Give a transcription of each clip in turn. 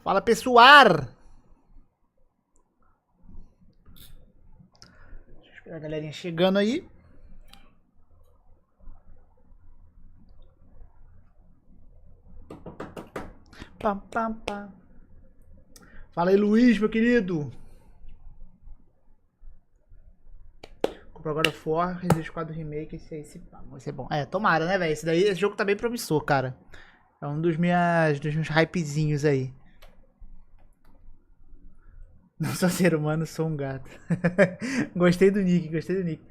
Fala, pessoal! Deixa eu esperar a galerinha chegando aí. Pam, pam, pam. Fala aí, Luiz, meu querido. Comprou agora o War, Resident 4 Remake. Esse aí vai ser bom. É, tomara, né, velho? Esse jogo tá bem promissor, cara. É um dos meus hypezinhos aí. Não sou ser humano, sou um gato. Gostei do nick, gostei do nick.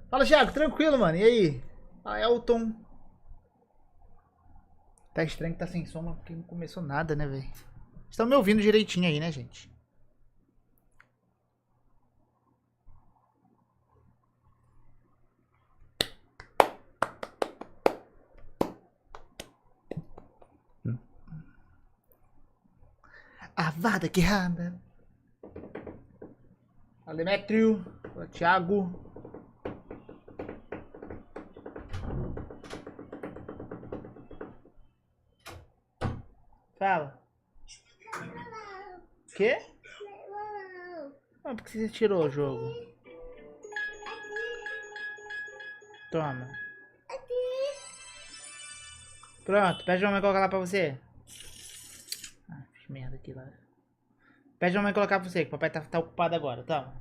Fala, Thiago, tranquilo, mano. E aí? Ah, Elton. Tá estranho que tá sem som, porque não começou nada, né, velho? Estão me ouvindo direitinho aí, né, gente? Avada que randa. Fala, Demetrio. Fala, Thiago. Fala. Quê? Ah, por que você tirou o jogo? Toma. Pronto, pede a mamãe colocar lá pra você. Ah, fiz merda aqui lá. Pede a mamãe colocar pra você, que o papai tá ocupado agora, toma.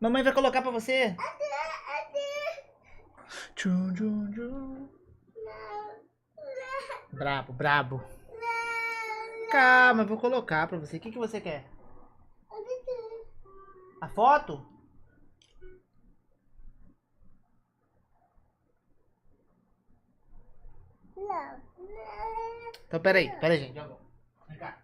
Mamãe vai colocar pra você. Tchum, tchum, tchum. Brabo, brabo. Calma, eu vou colocar pra você. O que você quer? A foto? Então, peraí, gente. Já vou. Vem cá.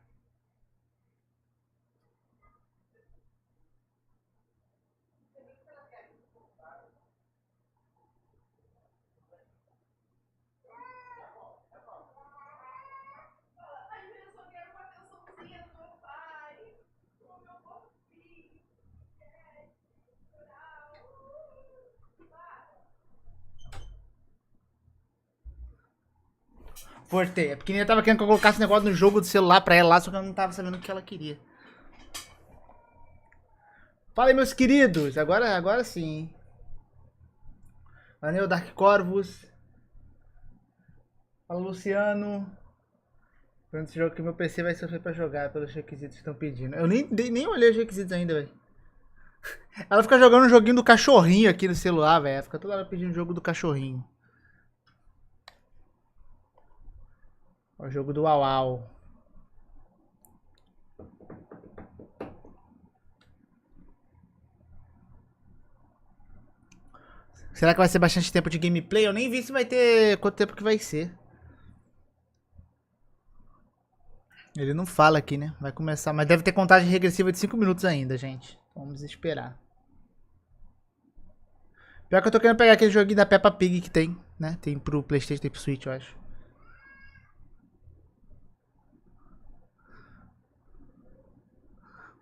Voltei. A pequenininha tava querendo que eu colocasse esse negócio no jogo do celular pra ela lá, só que eu não tava sabendo o que ela queria. Fala aí, meus queridos. Agora sim. Valeu, Dark Corvus. Fala, Luciano. Pronto, esse jogo que meu PC vai sofrer pra jogar pelos requisitos que estão pedindo. Eu nem olhei os requisitos ainda, velho. Ela fica jogando um joguinho do cachorrinho aqui no celular, velho. Fica toda hora pedindo o jogo do cachorrinho. O jogo do Uau Uau. Será que vai ser bastante tempo de gameplay? Eu nem vi se vai ter quanto tempo que vai ser. Ele não fala aqui, né? Vai começar, mas deve ter contagem regressiva de 5 minutos ainda, gente. Vamos esperar. Pior que eu tô querendo pegar aquele joguinho da Peppa Pig que tem, né? Tem pro PlayStation, tem pro Switch, eu acho.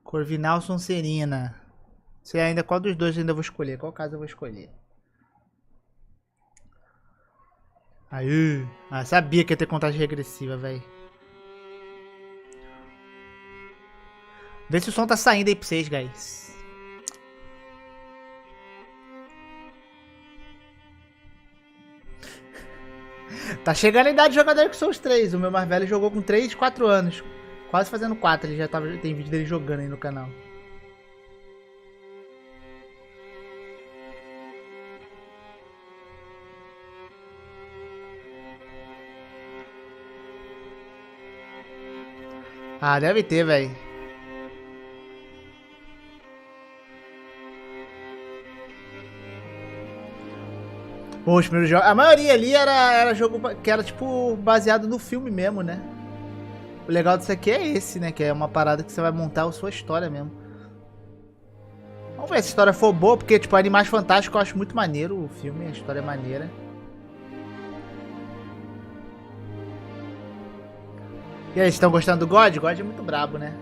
Corvinal Sonserina. Sei ainda qual dos dois eu ainda vou escolher. Qual caso eu vou escolher? Aí. Ah, sabia que ia ter contagem regressiva, velho. Vê se o som tá saindo aí pra vocês, guys. Tá chegando a idade de jogar Dark Souls 3. O meu mais velho jogou com 3, 4 anos. Quase fazendo 4. Ele já tem vídeo dele jogando aí no canal. Ah, deve ter, velho. Os primeiros jogos. A maioria ali era jogo que era tipo baseado no filme mesmo, né? O legal disso aqui é esse, né? Que é uma parada que você vai montar a sua história mesmo. Vamos ver se a história for boa, porque tipo, Animais Fantásticos eu acho muito maneiro o filme, a história é maneira. E aí, vocês estão gostando do God? God é muito brabo, né?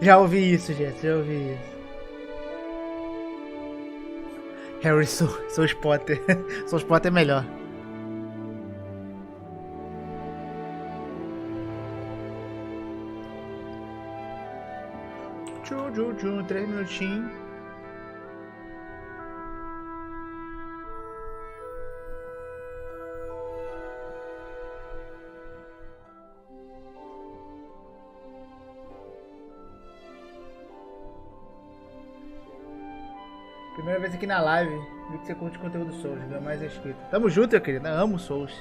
Já ouvi isso, gente, já ouvi isso. Harry, sou Potter. Sou Potter é melhor. tchum, 3 minutinhos. Primeira vez aqui na live, vi que você curte conteúdo Souls, ganha mais inscrito. Tamo junto, meu querido, eu amo Souls.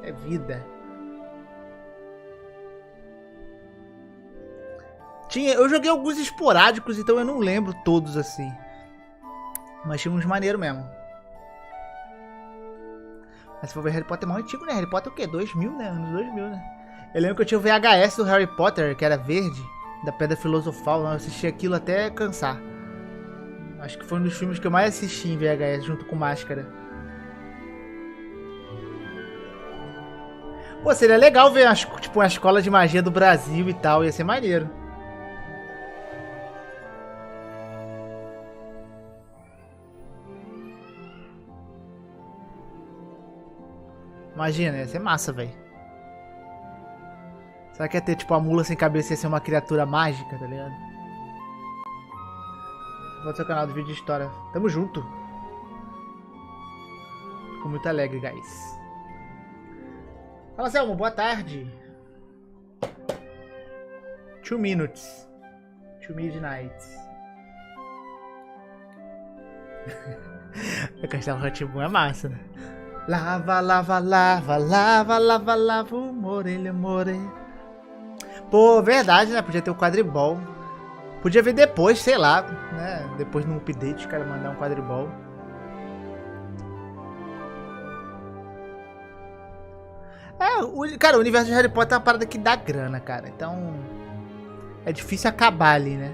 É vida. Eu joguei alguns esporádicos, então eu não lembro todos assim. Mas tinha uns maneiros mesmo. Mas se for ver Harry Potter é mais antigo, né? Harry Potter é o quê? 2000, né? Anos 2000, né? Eu lembro que eu tinha o VHS do Harry Potter, que era verde, da Pedra Filosofal. Eu assisti aquilo até cansar. Acho que foi um dos filmes que eu mais assisti em VHS, junto com Máscara. Pô, seria legal ver tipo, uma escola de magia do Brasil e tal. Ia ser maneiro. Imagina, ia ser massa, velho. Será que ia ter, tipo, a mula sem cabeça ia ser uma criatura mágica, tá ligado? Vou no seu canal do vídeo de história. Tamo junto. Fico muito alegre, guys. Fala, Selmo, boa tarde. 2 minutes. 2 midnights. O Castelo Rá-Tim-Bum é massa, né? Lava, lava, lava, lava, lava, lava, morelha, more. Pô, verdade, né? Podia ter o quadribol. Podia ver depois, sei lá, né? Depois no update, os caras mandar um quadribol. Cara, o universo de Harry Potter é uma parada que dá grana, cara. Então, é difícil acabar ali, né?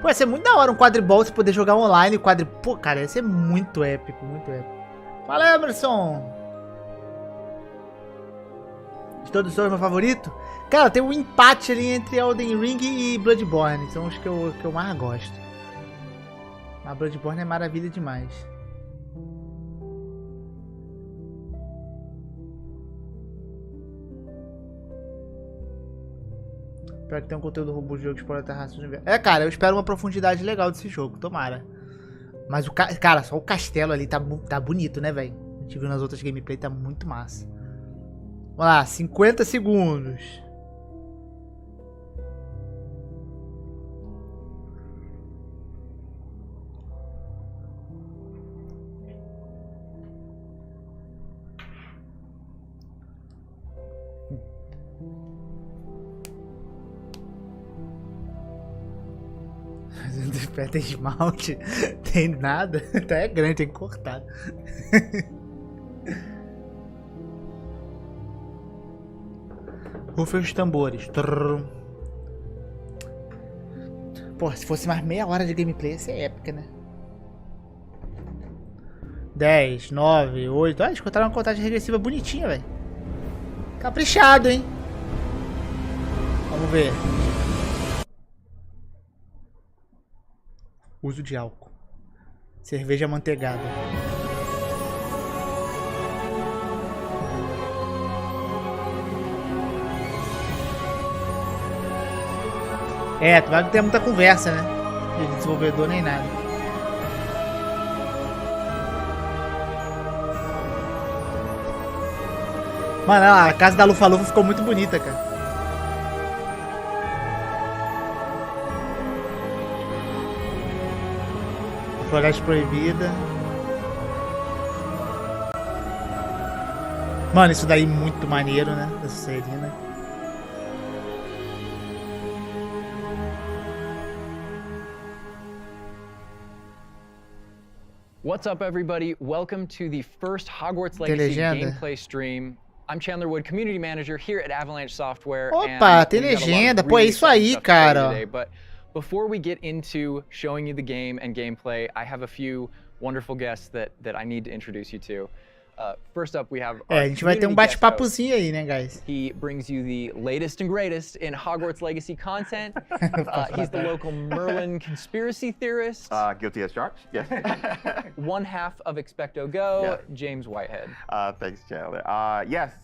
Pô, ia ser muito da hora um quadribol, você poder jogar online. Pô, cara, ia ser muito épico, muito épico. Fala, Emerson! De todos os meu favorito? Cara, tem um empate ali entre Elden Ring e Bloodborne. São os que eu mais gosto. Mas Bloodborne é maravilha demais. Espero que tenha um conteúdo robusto de jogo que explora a raça do universo. É, cara, eu espero uma profundidade legal desse jogo, tomara. Mas cara, só o castelo ali tá bonito, né, velho? A gente viu nas outras gameplay, tá muito massa. Vamos lá, 50 segundos. Tem esmalte, tem nada. Até é grande, tem que cortar. Rufem os tambores. Trrr. Pô, se fosse mais meia hora de gameplay, ia ser épica, né? 10, 9, 8. Ah, eles contaram uma contagem regressiva bonitinha, velho. Caprichado, hein? Vamos ver. Uso de álcool. Cerveja amanteigada. É, tu vai ter muita conversa, né? De desenvolvedor nem nada. Mano, a casa da Lufa-Lufa ficou muito bonita, cara. Floresta Proibida. Mano, isso daí muito maneiro, né? Essa série, né? What's up, everybody? Welcome to the first Hogwarts Legacy gameplay stream. I'm Chandler Wood, Community Manager here at Avalanche Software. Opa, tem legenda. Pô, é isso aí, cara. But before we get into showing you the game and gameplay, I have a few wonderful guests that I need to introduce you to. First up, we have a gente vai ter bate-papozinho aí, né, guys? He brings you the latest and greatest in Hogwarts Legacy content. He's the local Merlin conspiracy theorist. Guilty as charged, yes. One half of Expecto Go, James Whitehead. Thanks, Chandler. Yes,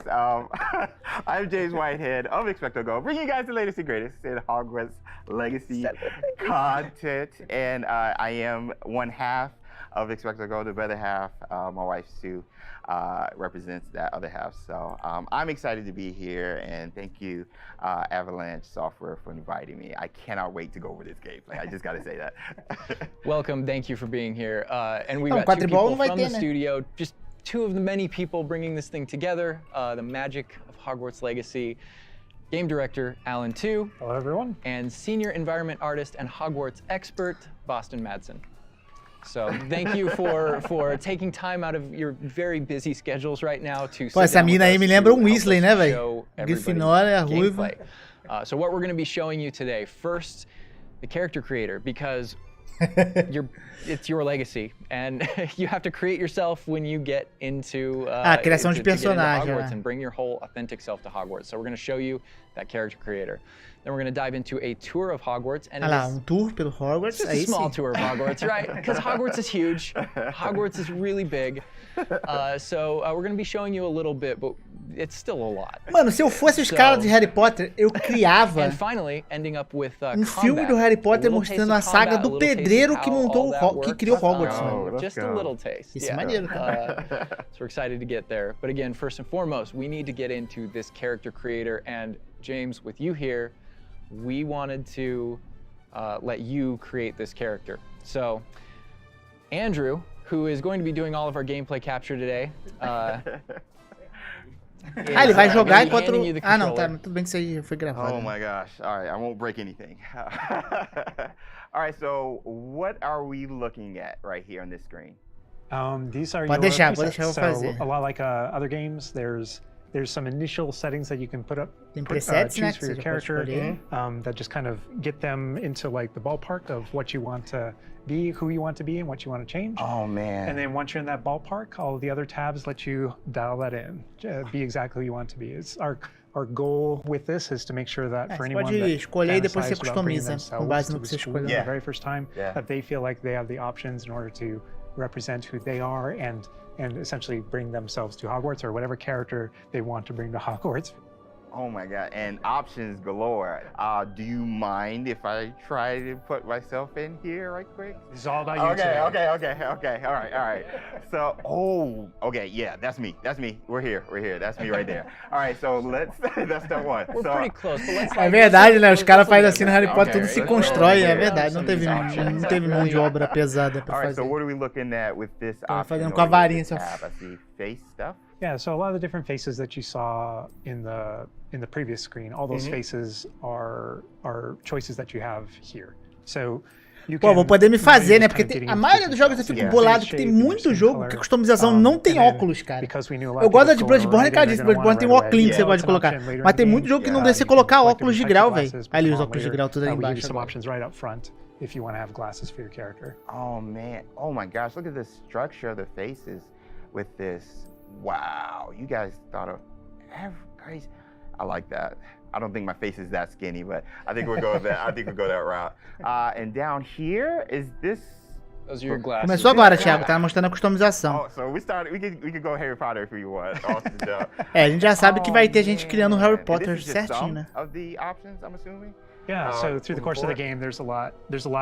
I'm James Whitehead of Expecto Go, bringing you guys the latest and greatest in Hogwarts Legacy content. And I am one half of Expecto Go, the better half. My wife, Sue, represents that other half. So I'm excited to be here, and thank you, Avalanche Software, for inviting me. I cannot wait to go over this gameplay. I just got to say that. Welcome. Thank you for being here. And we've got two people from the studio, just two of the many people bringing this thing together, the magic of Hogwarts Legacy. Game director, Alan Tu. Hello, everyone. And senior environment artist and Hogwarts expert, Boston Madsen. So thank you for taking time out of your very busy schedules right now to Pô, essa mina aí me lembra Weasley, né, velho? Grifinória, ruiva. So what we're going to be showing you today, first, the character creator, because it's your legacy, and you have to create yourself when you get into criação de personagem, Hogwarts and bring your whole authentic self to Hogwarts. So we're going to show you that character creator. Then we're going to dive into a tour of Hogwarts. And tour pelo Hogwarts. It's just a small tour of Hogwarts, right? Because Hogwarts is huge. Hogwarts is really big. So we're going to be showing you a little bit, but it's still a lot. Mano, se eu fosse os caras de Harry Potter, eu criava and finally, ending up with, filme do Harry Potter mostrando a saga do pedreiro que montou que criou Hogwarts. Just a little taste. Isso é maneiro. So we're excited to get there. But again, first and foremost, we need to get into this character creator. And James, with you here, we wanted to let you create this character. So, Andrew, who is going to be doing all of our gameplay capture today. Ele vai jogar enquanto... não, tá, tudo bem que isso aí foi gravado. Oh my gosh, all right, I won't break anything. All right, so what are we looking at right here on this screen? These are pode deixar eu fazer. A lot like other games, there's some initial settings that you can put up, choose for your character, that just kind of get them into like the ballpark of what you want to be, who you want to be, and what you want to change. Oh man! And then once you're in that ballpark, all the other tabs let you dial that in, be exactly who you want to be. It's our goal with this is to make sure that for anyone that escolher e depois você customiza com base no que você escolheu. The very first time, that they feel like they have the options in order to represent who they are and essentially bring themselves to Hogwarts or whatever character they want to bring to Hogwarts. Oh my God, and options galore. Do you mind if I try to put myself in here right quick? It's all about you today. Okay, all right. So, yeah, that's me. We're here, that's me right there. All right, so that's step one. We're pretty close, but let's É verdade, né? Os caras fazem assim no Harry Potter, tudo se constrói, é verdade. Não teve mão de obra pesada pra fazer. All right, so what are we looking at with this option? Fazendo com a varinha, assim, I see face stuff. Yeah, so a lot of the different faces that you saw in the previous screen, all those faces are choices that you have here. So Pô, vou poder me fazer, né? Porque a maioria dos jogos eu fico bolado, que tem muito jogo que a customização não tem óculos, cara. Eu gosto de Bloodborne, cara, disso. Bloodborne tem um óculos que você pode colocar. Mas tem muito jogo que não deixa você colocar óculos de grau, velho. Ali os óculos de grau, tudo aí embaixo. If you want to have glasses for your character. Oh man, oh my gosh, look at the structure of the faces with this. Wow, you guys thought of every. I like that. I don't think my face is that skinny, but I think we'll go with that. I think we'll go that route. And down here is this. Those are your glasses. Começou agora, Thiago, tá mostrando a customização. Oh, so we could go Harry Potter if you want. A gente já sabe que vai ter gente criando Harry Potter certinho, né? Of the options, I'm assuming. Yeah, so through the course of the game, there's a lot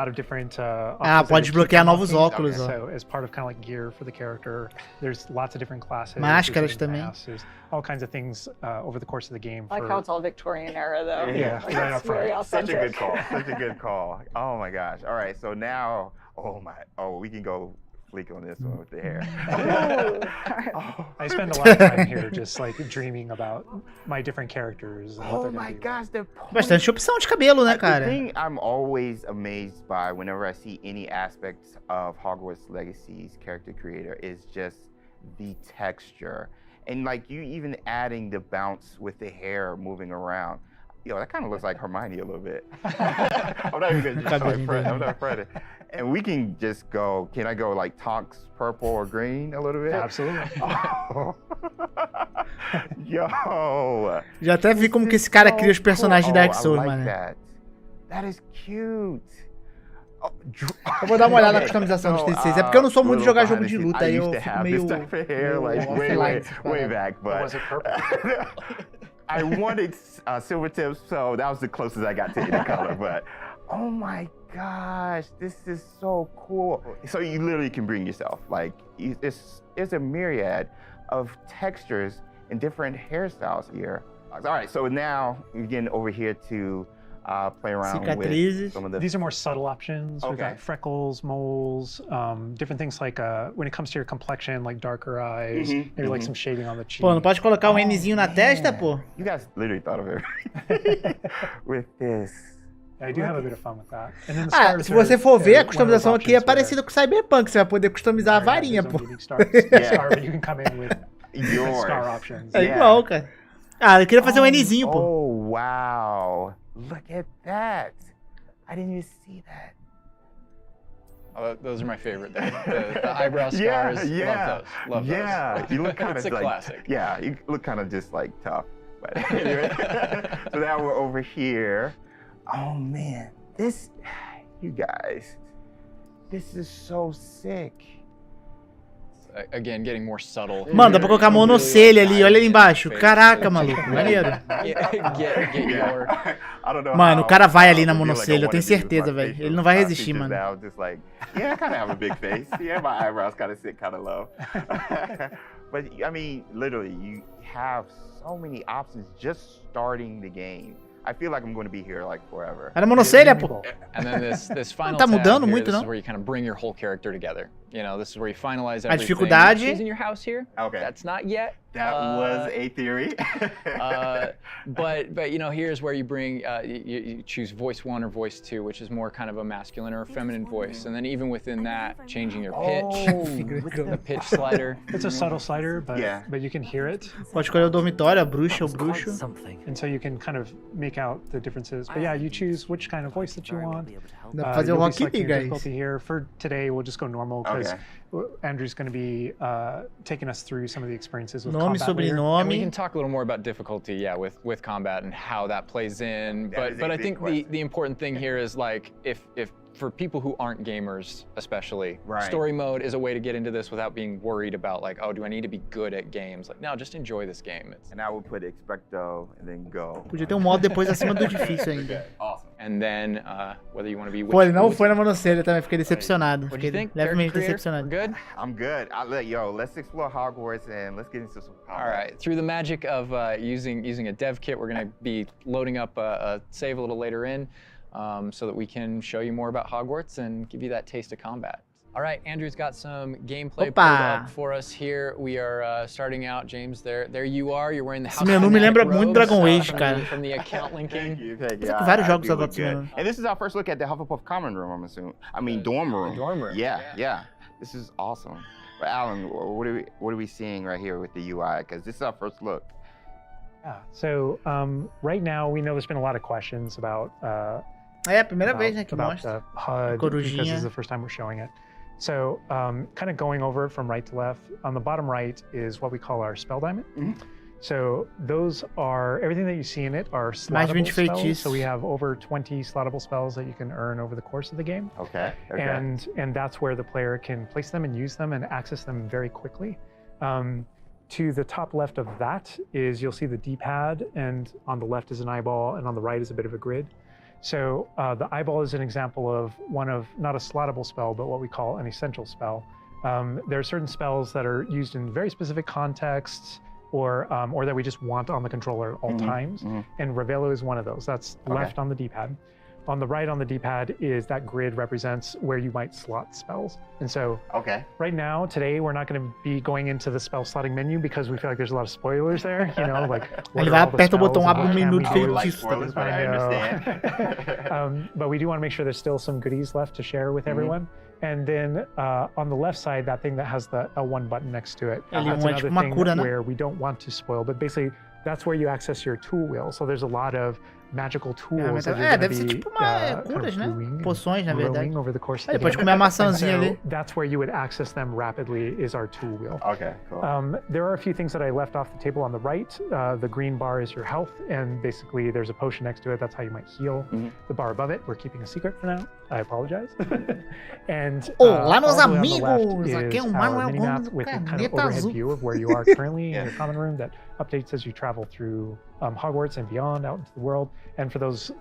of different pode desbloquear novos óculos, ó. So as part of kind of like gear for the character, there's lots of different classes. Máscaras também. There's all kinds of things over the course of the game. I like how it's all Victorian era, though. Yeah, like, right up front. Such a good call. Oh my gosh. All right, so now, we can go fleek on this one with the hair. I spend a lot of time here just like dreaming about my different characters. And oh my gosh, the point. Bastante opção de cabelo, né, cara? The thing I'm always amazed by whenever I see any aspects of Hogwarts Legacy's character creator is just the texture. And like you even adding the bounce with the hair moving around. That kind of looks like Hermione a little bit. I'm not even gonna I'm not afraid. And we can just go, can I go like Tonks purple or green a little bit? Absolutely. Oh. Yo. Já até vi como que esse cara cria os personagens de Dark Souls, I like mano. That is cute. Oh, Eu vou dar uma olhada na customização dos 36. É porque eu não sou muito de jogar jogo de luta, aí I eu used to fico have meio... this type of hair, like offline, way essas back, but Was it purple? I wanted silver tips, so that was the closest I got to any color. But oh my gosh, this is so cool. So you literally can bring yourself. Like it's a myriad of textures and different hairstyles here. All right, so now we're getting over here to play around Cicatrizes. with some of the. These are more subtle options. We've Okay. got freckles, moles, different things like when it comes to your complexion, like darker eyes, maybe like some shading on the cheek. Pô, não pode colocar um Nzinho na testa, pô? You guys literally thought of everything with this. I do have a bit of fun with that. And then the Ah, stars se você for are ver, a one of those customização aqui é options parecida com o Cyberpunk. Você vai poder customizar a where varinha, there's pô. some unique star, but you can come in with Yours. star options. É Yeah. igual, cara. Ah, eu queria fazer um Nzinho, pô. Oh, wow. Look at that. I didn't even see that. Those are my favorite. The eyebrow scars. Yeah. Love those. Yeah, you look kind of It's a like, classic. Yeah, you look kind of just like tough. But anyway, so now we're over here. Oh man, you guys, this is so sick. Again, getting more subtle. Mano, dá pra colocar a monocelha ali, olha ali embaixo. Caraca, maluco, maneiro. Get your. I don't know Mano, how, o cara vai ali na I feel monocelha, eu I tenho wanna do certeza, my velho. facial Ele não vai resistir, features mano. now, just like, yeah, I kind of have a big face. Yeah, my eyebrows kind of sit kind of low. But I mean, literally, you have so many options just starting the game. I feel like I'm going to be here like forever. Era monocelha, pô. And then this final tá tab mudando here, muito, this não? is where you kind of bring your whole character together. You know, this is where you finalize A everything. dificuldade. Choosing your house here. Okay. That's not yet. That was a theory. But you know, here's where you bring you choose voice 1 or voice 2, which is more kind of a masculine or a feminine voice, and then even within that, changing your pitch, the pitch slider. It's a subtle slider, but Yeah. but you can hear it, Pode escolher o dormitório, a bruxa, o bruxo. and so you can kind of make out the differences. But yeah, you choose which kind of voice that you want. Dá pra fazer o You'll be Rock selecting Lee, your guys. difficulty here. For today, we'll just go normal because Okay. Andrew's going to be taking us through some of the experiences with Nome, combat later. And we sobrenome. can talk a little more about difficulty, yeah, with combat and how that plays in. That is a But I big think question. the important thing here is like if for people who aren't gamers, especially, Right. story mode is a way to get into this without being worried about like, oh, do I need to be good at games? Like, no, just enjoy this game. And I would put expecto and then go. Podia ter um modo depois acima do difícil ainda. Awesome. And then whether you want to be. Pô, ele não foi na monocelha também, fiquei decepcionado. What do you Fiquei think? levemente Character creator? decepcionado. We're good. I'm good. Let's explore Hogwarts and let's get into some combat. All right. Through the magic of using a dev kit, we're going to be loading up a save a little later in, so that we can show you more about Hogwarts and give you that taste of combat. All right, Andrew's got some gameplay pulled Opa! up for us here. We are starting out, James. There you are. You're wearing the Esse House menu me Fanatic lembra muito robes, Dragon Age, from cara. From the account linking. Thank you. Tem vários I jogos do agora look desse good. menu. And this is our first look at the Hufflepuff common room, I'm assuming. I mean, dorm room. dorm room, Yeah, yeah. yeah. This is awesome. But Alan, what are we seeing right here with the UI? Because this is our first look. Yeah. So right now, we know there's been a lot of questions about É a primeira vez, né, que about mostra. the HUD Corujinha. because this is the first time we're showing it. So kind of going over it from right to left, on the bottom right is what we call our spell diamond. So those are, everything that you see in it are Mais 20 slottable spells. feitiços. So we have over 20 slottable spells that you can earn over the course of the game. Okay. And that's where the player can place them and use them and access them very quickly. To the top left of that is you'll see the D-pad, and on the left is an eyeball, and on the right is a bit of a grid. So the eyeball is an example of one of, not a slottable spell, but what we call an essential spell. There are certain spells that are used in very specific contexts, or that we just want on the controller at all times, and Revelo is one of those. That's left on the D-pad. On the right on the D-pad is that grid represents where you might slot spells. And so right now, today, we're not going to be going into the spell slotting menu because we feel like there's a lot of spoilers there, you know, like what Ele are vai, all the aperta o spells botão, and abre what um can menu we de I would do. like feitiço. spoilers, but I understand. But we do want to make sure there's still some goodies left to share with everyone. And then on the left side, that thing that has the L1 button next to it, Ele that's é another tipo uma thing cura, né? where we don't want to spoil, but basically that's where you access your tool wheel. So there's a lot of magical tools that you're É, gonna deve ser be, tipo kind curas, of né? brewing and Poções, na verdade. growing over the course of Aí the pode game. comer a And maçãzinha so ali. that's where you would access them rapidly is our tool wheel. Okay, cool. There are a few things that I left off the table on the right. The green bar is your health, and basically there's a potion next to it. That's how you might heal. The bar above it, we're keeping a secret for now. I apologize. And Olá, meus all the way on the amigos! left Aqui é o is Manuel our Gomes minimap do with a kind of Caneta overhead Azul. view of where you are currently in Yeah. your common room that updates as you travel through Hogwarts and beyond out into the world. And for those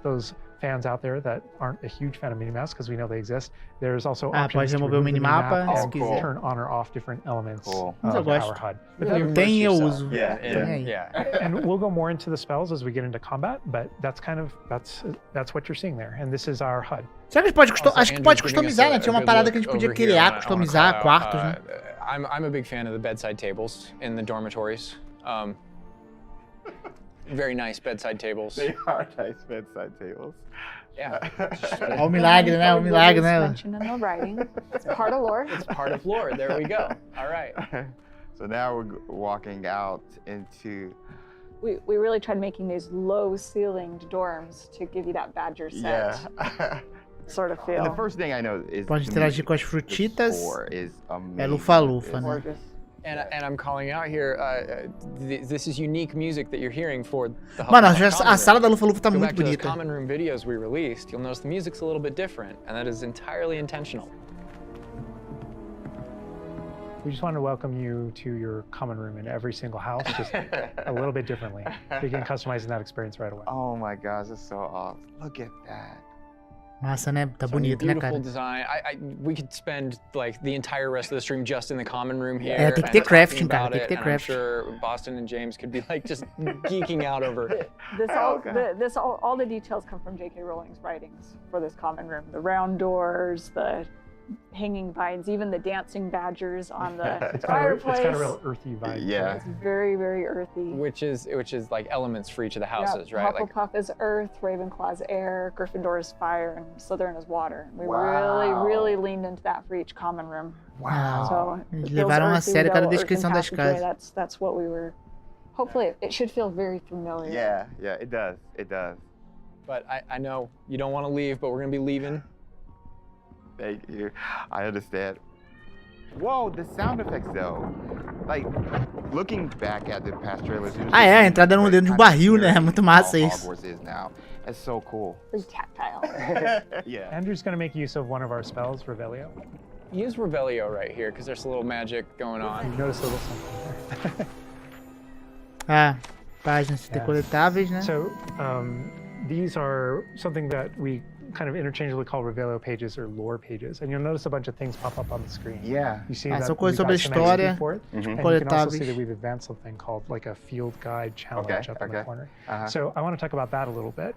fans out there that aren't a huge fan of minimaps, because we know they exist, there's also Ah, options pode to remover o remove the minimapa, minimap se and quiser. turn on or off different elements Cool. Mas eu of our gosto. HUD. You Tem eu immerse uso. yourself Yeah, in- yeah. yeah. And we'll go more into the spells as we get into combat, but that's what you're seeing there. And this is our HUD. Será que a gente pode Also, acho que Andrew's pode giving us customizar, né? a Tinha uma good parada look que a gente podia over here. criar, I wanna customizar call out, quartos, né? I'm a big fan of the bedside tables in the dormitories. Very nice bedside tables. They are nice bedside tables. Yeah, Ó o milagre, né? O milagre, né? Mentioned in the writing. It's part of lore. it's part of lore. There we go. All right. So now we're walking out into. We really tried making these low-ceilinged dorms to give you that Badger set Yeah. sort of feel. And the first thing I know is Pode the interagir music. com as The frutitas. score is amazing. É lufa-lufa, It's né? Gorgeous. And I'm calling out here. This is unique music that you're hearing for the Mano, Hufflepuff Common a sala da Room. lufa-lufa tá Go muito back to those bonita. common room videos we released. You'll notice the music's a little bit different, and that is entirely intentional. We just want to welcome you to your common room in every single house, just a little bit differently. You can customize that experience right away. Oh my gosh, that's so awesome. Look at that. Massa, né? Tá So bonito, né, beautiful cara? design. We could spend like the entire rest of the stream just in the common room here. É, tem que and ter talking crafting, cara, about tem que ter it, and crafting. I'm sure Boston and James could be like just geeking out over it. All the details come from J.K. Rowling's writings for this common room. The round doors, the hanging vines, even the dancing badgers on the It's fireplace. got a real earthy vibe. to Yeah. it. It's very, very earthy. Which is like elements for each of the houses, Yeah, right? Like Hufflepuff is earth, Ravenclaw's air, Gryffindor is fire, and Slytherin is water. We Wow. really leaned into that for each common room. Wow. So Eles it feels levaram a earthy, sério cada real earth descrição and das passageway. casas. That's what we were. Hopefully, it should feel very familiar. Yeah, it does. It does. but I know you don't want to leave, but we're gonna be leaving. Thank you. I understand. Whoa, the sound effects though. Like, looking back at the past trailers. it was Ah, é, a just entrada no great dedo de kind of barril, né? experience Muito how massa isso. Hogwarts is now. That's so cool. Very tactile. Yeah. Andrew's going to make use of one of our spells, Revelio. Use Revelio right here, because there's a little magic going You on. notice a little something there. Ah, páginas decoletáveis, né? So these are something that we kind of interchangeably call Revelio pages or lore pages, and you'll notice a bunch of things pop up on the screen. Yeah. You see Ah, that são coisas we've sobre a got some história, XP for it, and you can also see coletáveis. that we've advanced something called like a field guide challenge Okay, up in the okay. corner. Uh-huh. So I want to talk about that a little bit.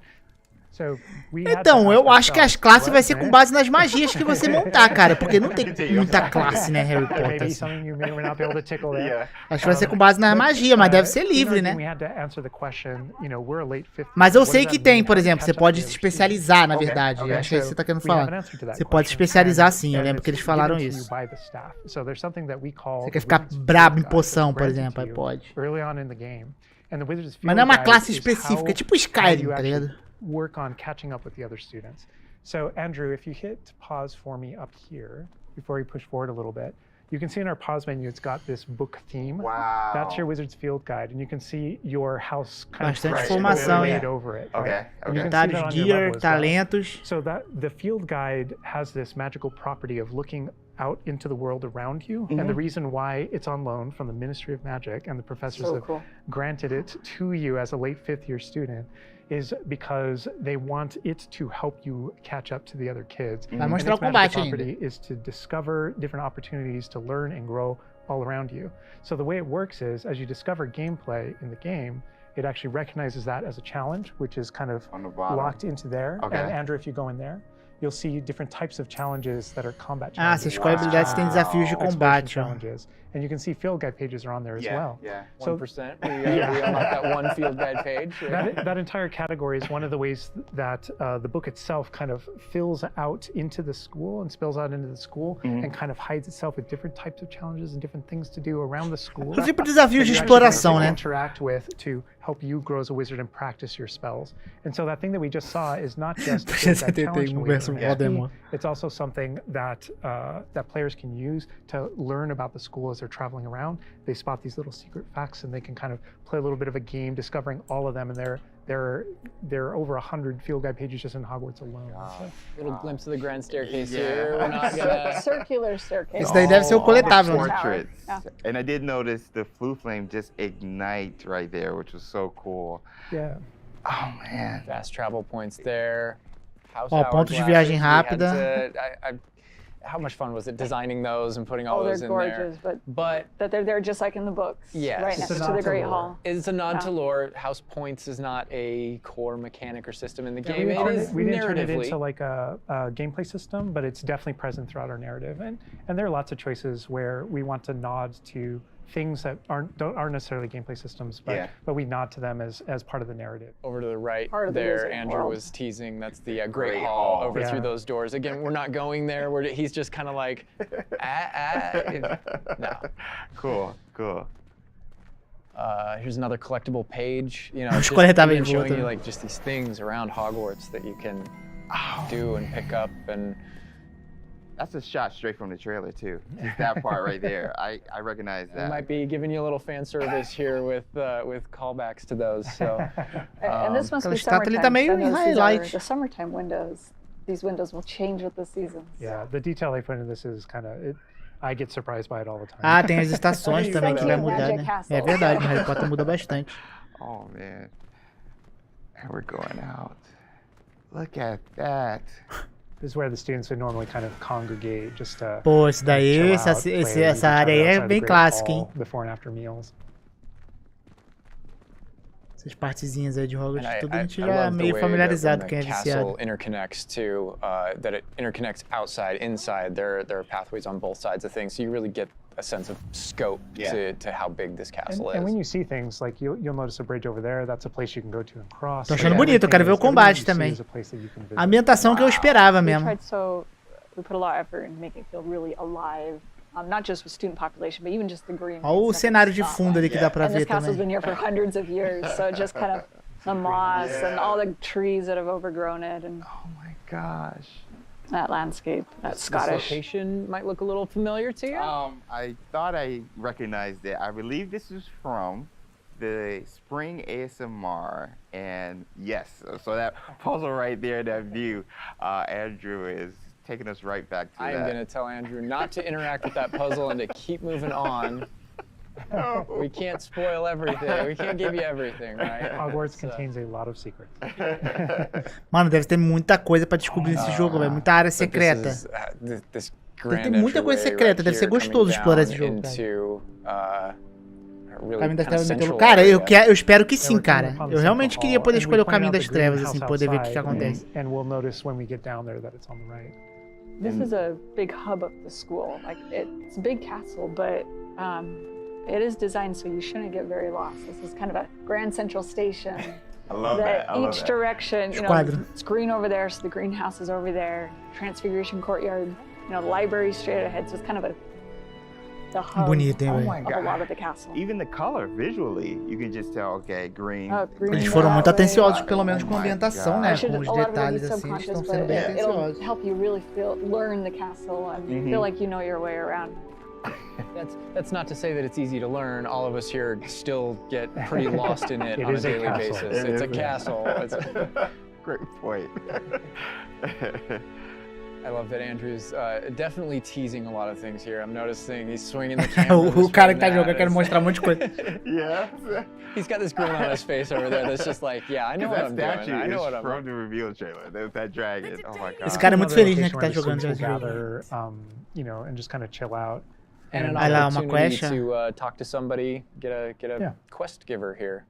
So we had to Então, ask eu acho que as ourselves, classes what vai ser com grant base nas magias que você montar, cara. Porque não tem muita classe, né, Harry There may Potter. be something you may or may not be able to tickle there. Yeah. Acho que vai ser com base nas magias, mas deve ser In livre, our game, né? We had to answer the question, you know, we're a late 50s. Mas eu What sei does que that tem, mean? por How do you exemplo, você catch up pode to se the other students? especializar, na Ok, verdade. ok. Acho que é isso que você tá querendo we have falar. an answer to that Você pode question, especializar and- sim, eu and lembro que it's eles falaram given to you isso. by the staff. So there's something that we call Você the quer ficar Wizard's brabo Field em Guide poção, por that's exemplo, granted aí to you pode. Early on in the game. And the Wizard's Field Mas não é uma Guide classe is específica, é how- tipo how Skyrim, you tá actually ligado? work on catching up with the other students. So Andrew, if you hit pause for me up here, before we push forward a little bit, you can see in our pause menu, it's got this book theme. Wow. That's your Wizard's Field Guide, and you can see your house kind Bastante of informação, laid hein? over it. Okay, right? And you okay. can see that Dados, on your gear, level as well. talentos. So that the field guide has this magical property of looking out into the world around you, and the reason why it's on loan from the Ministry of Magic and the professors So have cool. granted it to you as a late fifth-year student is because they want it to help you catch up to the other kids. Vai And mostrar o its magical combate ainda. property is to discover different opportunities to learn and grow all around you. So the way it works is, as you discover gameplay in the game, it actually recognizes that as a challenge, which is kind of On the bottom. locked into there. Okay. And Andrew, if you go in there, you'll see different types of challenges that are combat Ah, challenges. você escolhe habilidades que tem desafios de exploration combate, ó. challenges. And you can see field guide pages are on there as Yeah, well. yeah. So 1%. We unlocked that one field guide page. that entire category is one of the ways that the book itself kind of fills out into the school and spills out into the school and kind of hides itself with different types of challenges and different things to do around the school. Inclusive por desafios de that you actually exploração, can né? interact with to help you grow as a wizard and practice your spells. And so that thing that we just saw is not just that challenge in the way of XP, it's also something that that players can use to learn about the school as they're traveling around. They spot these little secret facts and they can kind of play a little bit of a game discovering all of them, and there are over 100 field guide pages just in Hogwarts alone. So. Little glimpse of the grand staircase here. We're not gonna... Circular staircase. Esse daí deve ser o coletável, né? Portraits. Yeah. And I did notice the flue flame just ignite right there, which was so cool. Yeah. Oh man. Fast travel points there. House Ó, pontos de viagem rápida. How much fun was it designing those and putting all Oh, they're those in gorgeous, there? but that they're there just like in the books. Yes. Right It's next a to nod the to Great lore. Hall. It's a nod to Yeah. lore. House points is not a core mechanic or system in the game. We It is didn't turn it narratively. into like a gameplay system, but it's definitely present throughout our narrative. And there are lots of choices where we want to nod to things that aren't necessarily gameplay systems, but we nod to them as part of the narrative. Over to the right Part of the there, Wizarding Andrew World. was teasing. That's the Great Great Hall Hall. over Yeah. through those doors. Again, we're not going there. He's just kind of like, no. Cool, cool. Here's another collectible page. You know, Os just coletáveis again de showing volta. you like just these things around Hogwarts that you can do and pick up and. That's a shot straight from the trailer too. Just that part right there. I recognize We that. might be giving you a little fan service here with callbacks to those. So And this must Aquela be estátua ali summertime. tá meio I noticed em these are highlight. the summertime windows. These windows will change with the seasons. Yeah, the detail they put in this is kind of I get surprised by it all the time. Ah, tem as estações também que vai mudar, Magic né? Castle. É verdade, Harry Potter muda bastante. Oh man. And we're going out. Look at that. This is where the students would normally kind of congregate just to Pô, esse daí, chill essa, out, play with essa each área aí other é outside the bem Great clássica, hein? Hall Before and after meals. Essas partezinhas aí de Hogwarts, And tudo a gente I já é love the meio way familiarizado that quem when é the viciado. castle interconnects to that it interconnects outside, inside. There are pathways on both sides of things, so you really get a sense of scope to how big this castle And when is. you see things like you'll notice a bridge over there, that's a place you can go to and cross. Tô achando Like, bonito, eu quero ver o everything combate you see também. is a place that you can visit. A ambientação que eu esperava We mesmo. put a lot of effort in making it feel really alive. Not just with student population, but even just the green. Olha o cenário de fundo ali que dá pra And ver this castle's também. been here for hundreds of years, so just kind of the moss and all the trees that have overgrown it, and Oh my gosh. that landscape, that This Scottish. location might look a little familiar to you. I thought I recognized it. I believe this is from the Spring ASMR, and yes, so that puzzle right there, that view, Andrew is taking us right back to I that. am going to tell Andrew not to interact with that puzzle and to keep moving on. We can't spoil everything. We can't give you everything, right? Hogwarts So- contains a lot of secrets. Mano, deve ter muita coisa pra descobrir nesse jogo, velho. Muita área But secreta. This is, this Deve ter grand muita coisa entryway secreta, right deve ser here gostoso coming explorar esse down jogo, cara. into, a really Caminho das kind of Trevas metendo... central Cara, eu, area. eu espero que sim, we're coming cara. upon the Eu realmente central queria hall, poder and we escolher o pointed caminho out das the trevas, greenhouse assim, poder ver o que outside, acontece. And we'll notice when we get down there that it's on the right. This is a big hub of the school. Like it's a big castle, but it is designed so you shouldn't get very lost. This is kind of a grand central station. I love that that. I love each that. direction, you know, Squadron. it's green over there, so the greenhouse is over there. Transfiguration Courtyard, you know, the library straight ahead. So it's kind of the hub Bonito, hein, Oh velho. my of a god. lot of the castle. Even the color visually, you can just tell, okay, green. Green Eles foram muito that way. atenciosos, pelo menos com a Oh my ambientação, God. né? I should, Com a os lot of it detalhes, is assim, eles subconscious, estão sendo but bem it'll atenciosos. help you really learn the castle and feel like you know your way around. That's not to say that it's easy to learn. All of us here still get pretty lost in it It on a is a daily castle. basis. It It's a is. castle. Great point. I love that Andrew's definitely teasing a lot of things here. I'm noticing he's swinging the camera. O cara que tá this way and jogando that. quer mostrar um monte de coisa. Yes. He's got this grin on his face over there that's just like, yeah, I know what That I'm statue doing. I know is what I'm from the reveal trailer. There's that dragon. Oh my god. Esse cara é muito Another feliz, né, location que tá where the jogando students esse will jogo. gather, you know, and just kind of chill out. And an Vai lá, uma opportunity quest. to talk to somebody, get a Yeah. quest giver here.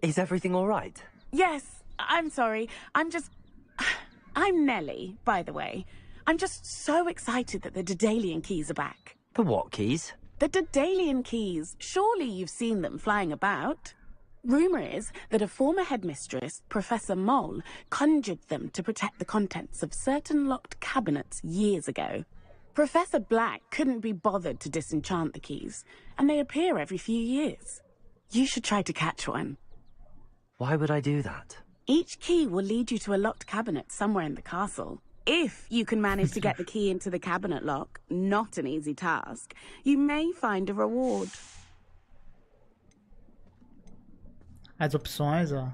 Is everything all right? Yes, I'm sorry. I'm Nellie, by the way. I'm just so excited that the Daedalian keys are back. The what keys? The Daedalian keys. Surely you've seen them flying about. Rumour is that a former headmistress, Professor Moll, conjured them to protect the contents of certain locked cabinets years ago. Professor Black couldn't be bothered to disenchant the keys, and they appear every few years. You should try to catch one. Why would I do that? Each key will lead you to a locked cabinet somewhere in the castle. If you can manage to get the key into the cabinet lock, not an easy task, you may find a reward. As opções, ó.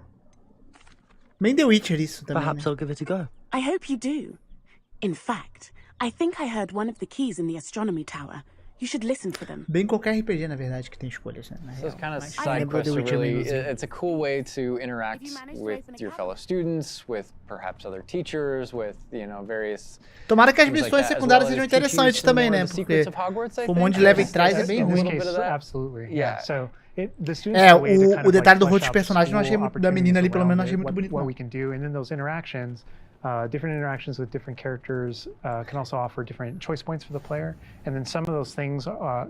Bem The Witcher isso também, Perhaps né? I'll give it a go. I hope you do. In fact, I think I heard one of the keys in the astronomy tower. You should listen for them. Bem qualquer RPG, na verdade, que tem escolhas, né? Na So real. it's kind of Mas side lembra quests The are Witcher really, menuzinho. it's a cool way to interact If you manage to with open a your cabinet. fellow students, with perhaps other teachers, with, you know, various Tomara que as things like missões that, as secundárias well sejam as teach you interessantes some também, more né? of the Porque secrets of Hogwarts, I um monte de think. leva e trás é There's bem a ruim. little bit of that. Absolutely. Yeah. So the students É, have a way to kind o of, detalhe do flesh rol dos out personagens eu achei school muito, da menina ali pelo opportunities menos eu achei around muito it, bonito. what Não. we can do, and then those interactions, different interactions with different characters can also offer different choice points for the player, and then some of those things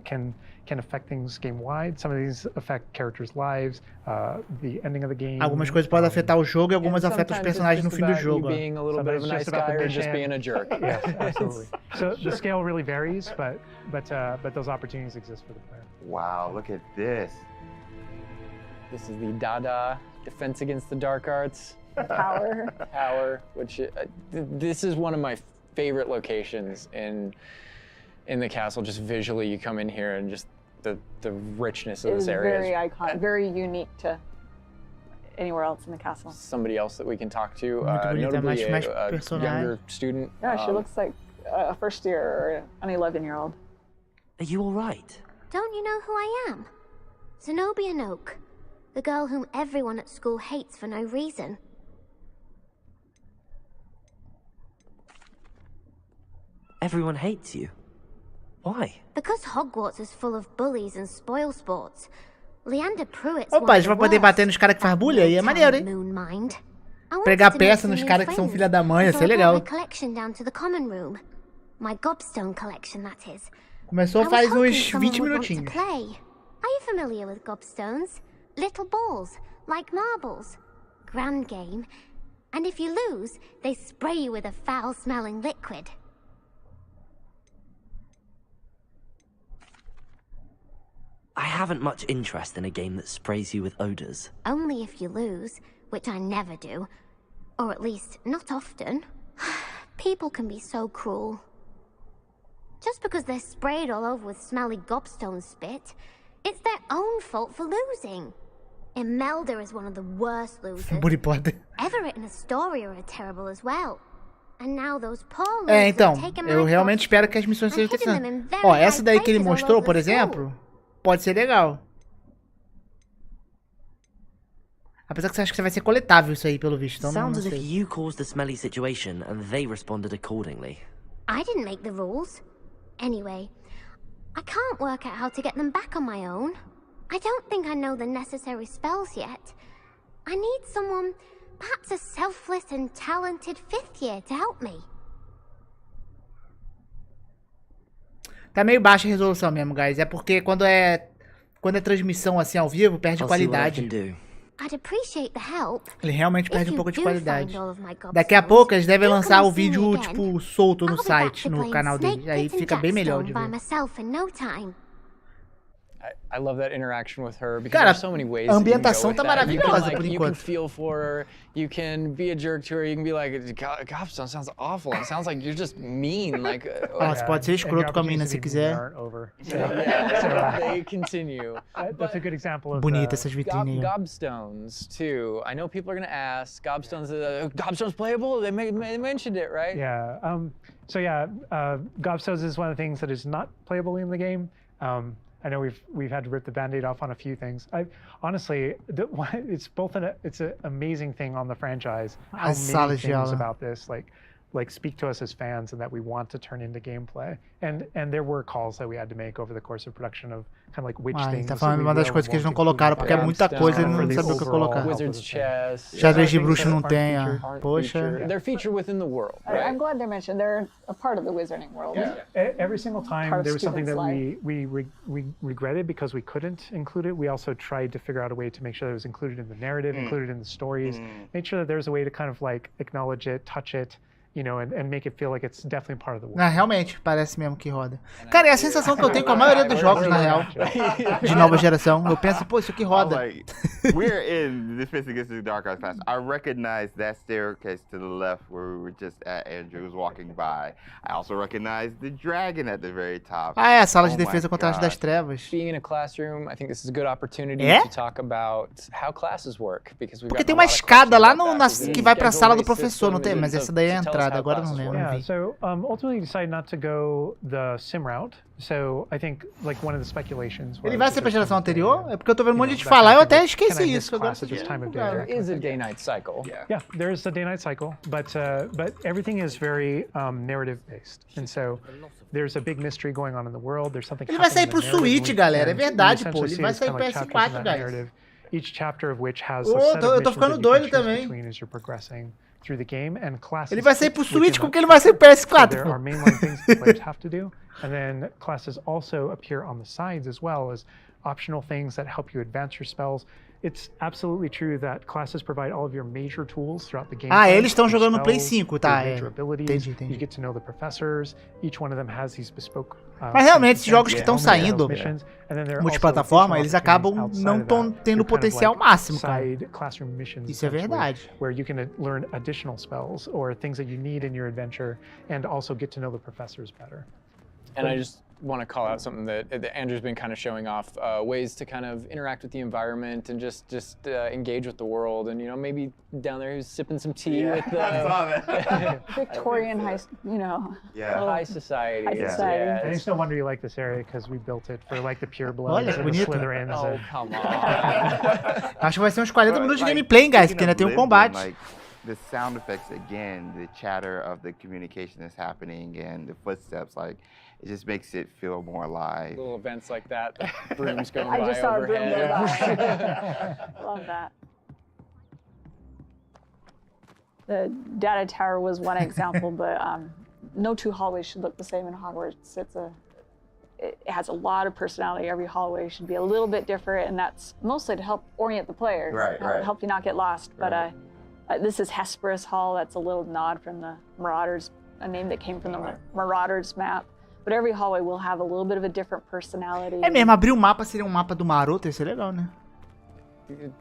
can affect things game wide. Some of these affect characters' lives, the ending of the game. Algumas coisas podem afetar o jogo e And algumas afetam os sometimes it's personagens no just fim do about you jogo. ó. being a little bit of a Sometimes nice it's just about guy the or just mission. being a jerk. Yes, absolutely. So the scale really varies, but those opportunities exist for the player. Wow, look at this. This is the Dada Defense Against the Dark Arts Power. Tower, which this is one of my favorite locations in the castle. Just visually, you come in here and just the richness of It this is area. very iconic, very unique to anywhere else in the castle. Somebody else that we can talk to, Muito bonita, notably mais a personagem. younger student. Yeah, she looks like a first year or an 11-year-old. Are you all right? Don't you know who I am? Zenobia Noak, the girl whom everyone at school hates for no reason. Everyone hates you. Why? Because Hogwarts is full of bullies and spoil sports. Leander Pruitt's Opa, a gente vai poder bater nos caras que faz bullying aí, é maneiro, hein? Pregar peça nos caras que são filha da mãe, ia ser legal. Collection down to the common room. My Gobstone collection, that is. Começou I was faz hoping uns someone 20 would want to minutinhos. play. Are you familiar with gobstones? Little balls, like marbles. Grand game. And if you lose, they spray you with a foul-smelling liquid. I haven't much interest in a game that sprays you with odors. Only if you lose, which I never do. Or at least, not often. People can be so cruel. Just because they're sprayed all over with smelly gobstone spit, it's their own fault for losing. Imelda is one of the worst losers. Harry Potter. Everett and Astoria are terrible as well. And now those poor É, losers então, have taken eu my realmente gobstones espero que as missões and sejam hidden them in interessantes. very Ó, high essa daí que ele places all mostrou, over por the school. exemplo, pode ser legal. Apesar que você acha que vai ser coletável isso aí, pelo visto. Então, não Sounds as if sei. you caused the smelly situation and they responded accordingly. I didn't make the rules. Anyway, I can't work out how to get them back on my own. I don't think I know the necessary spells yet. I need someone, perhaps a selfless and talented fifth year to help me. Tá meio baixa a resolução mesmo, guys. É porque quando é transmissão assim ao vivo, perde I'll see what I qualidade. can do. I'd appreciate the help. Ele realmente perde If um you pouco de do qualidade. find all of my gobstones, Daqui a pouco eles devem do lançar come o and see me vídeo, again. tipo, solto no I'll be back site, to no playing canal Snake dele. Aí Pit and fica bem melhor de Jackstone by ver. myself in no time. I love that interaction with her because Cara, there's so many ways a that you can go ambientação with tá that. You can, maravilhosa like, por you can enquanto. feel for her, you can be a jerk to her, you can be like, Gobstone sounds awful. It sounds like you're just mean. Like, Nossa, pode ser And escroto your com a mina opportunities se to be quiser. aren't over. yeah, they continue. That's a good example of Bonita essas vitrines. aí, ó. Gobstones too. I know people are gonna ask. Gobstone's playable. They mentioned it, right? Yeah. Gobstones is one of the things that is not playable in the game. I know we've had to rip the Band-Aid off on a few things. Honestly, it's an amazing thing on the franchise how As many salas de things aula. about this like speak to us as fans and that we want to turn into gameplay. And there were calls that we had to make over the course of production of kind of like which Ah, ele things tá that falando we uma das will coisas que eles and não won't include colocaram in porque é the muita game. coisa e ele For não the sabe o que overall colocar. health of the Wizard's thing. chess. Xadrez de things bruxo that não aren't tem, featured. ó. Aren't Poxa. featured. They're featured within the world, I'm right? glad they mentioned they're a part of the wizarding world. Every single Part time of there was something that students' we regretted because we couldn't include it. We also tried to figure out a way to make sure that it was included in the narrative, included in the stories, made sure that there's a way to kind of like acknowledge it, touch it, you know, and make it feel like it's definitely part of the world. Ah, realmente, parece mesmo que roda. Cara, é a sensação que eu tenho com a maioria dos jogos, na real, de nova geração. Eu penso, pô, isso aqui I'm roda. like, we're in the Fist Against the Dark Arts class. I recognize that staircase to the left where we were just at. Andrew was walking by. I also recognize the dragon at the very top. Ah, é, a sala de Oh my defesa contra a arte das gosh. trevas. Being in a classroom, I think this is a good opportunity É? to talk about how classes work, because we've Porque gotten tem a uma lot of escada questions lá about no, that. que Is it vai pra sala do schedule-based professor, não tem? system? Mas essa daí é a So tell us entrada, how agora eu não classes lembro. work. Não Yeah, vi. so ultimately decided not to go the sim route. So I think like one of the speculations. Ele was vai that ser pra there's geração kind of anterior? É porque eu tô vendo um you monte know, de that falar, kind eu of thing, até can esqueci I miss isso. Agora class at this time of day? There is a day-night cycle. Yeah, there's the day-night cycle, but everything is very narrative based, and so there's a big mystery going on in the world. There's something. Ele vai sair happening in pro the narrative, Switch, galera, é and you verdade, pô. essentially Ele see vai it's sair kind of like PS4, chapters in that guys. narrative, each chapter of which has Ô, a set eu of tô missions ficando that you doido can choose também. between as you're progressing through the game, and classes. Ele vai sair pro fit within Switch, como that que ele vai sair pro So PS4, there are pô? mainline things that players have to do, and then classes also appear on the sides as well as optional things that help you advance your spells. It's absolutely true that classes provide all of your major tools throughout the game. Ah, eles estão jogando no Play 5, tá? É. Major abilities. Entendi, You entendi. get to know the professors. Each one of them has these bespoke. Mas realmente, esses jogos que things estão that help saindo missions. And then there are multiplataforma, also eles additional acabam opportunities não outside of that, tendo through kind of potencial like máximo, cara. side classroom missions, Isso é essentially, verdade. where you can learn additional spells or things that you need in your adventure, and also get to know the professors better. And I just want to call out something that Andrew's been kind of showing off, ways to kind of interact with the environment and just engage with the world. And, you know, maybe down there who's sipping some tea with I saw that. Victorian high, you know. Yeah. high society. High society. Yeah, And it's no wonder you like this area because we built it for like the pure bloods Olha, que and the bonito. Slytherins. Oh, and- come on. Acho que vai ser uns 40 minutos de gameplay, hein, guys, porque speaking ainda of tem um Lisbon, combate. Like, the sound effects again, the chatter of the communication that's happening and the footsteps, like it just makes it feel more alive. Little events like that, the brooms going I by just saw a broom overhead. go by. Love that. The data tower was one example, but no two hallways should look the same in Hogwarts. It has a lot of personality. Every hallway should be a little bit different, and that's mostly to help orient the player, Right. help you not get lost. But this is Hesperus Hall. That's a little nod from the Marauders, a name that came from the Marauders map. But every hallway will have a little bit of a different personality. É mesmo, abrir o mapa seria um mapa do Maroto, ia ser legal, né?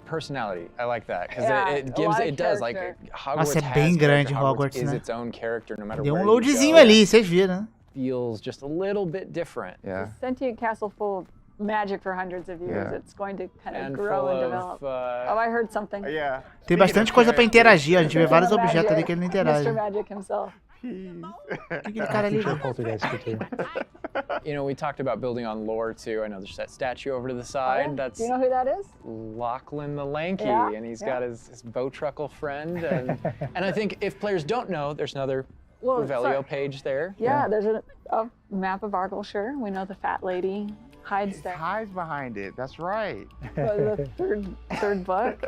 Personality, I like that because Yeah, it a gives, lot of it does like character. Hogwarts Nossa, é has bem grande character. Hogwarts, is né? its own character no matter Deu where um you loadzinho go. ali, vocês viram, né? Feels just a little bit different. Yeah. Sentient castle full of magic for hundreds of years. Yeah. It's going to kind of And grow full and of, develop. Oh, I heard something. Yeah. Tem bastante coisa pra interagir, a gente vê vários Magic. objetos ali que ele não interage. Mr. Magic himself. Aquele cara ali. Future poltergeist too. You know, we talked about building on lore too. I know there's that statue over to the side. Oh, That's do you know who that is? Lachlan the Lanky, Yeah, and he's yeah. got his Bowtruckle friend. And I think if players don't know, there's another Well, Revelio sorry. page there. Yeah, there's a map of Argyllshire. We know the fat lady hides It there. hides behind it. That's right. The third book.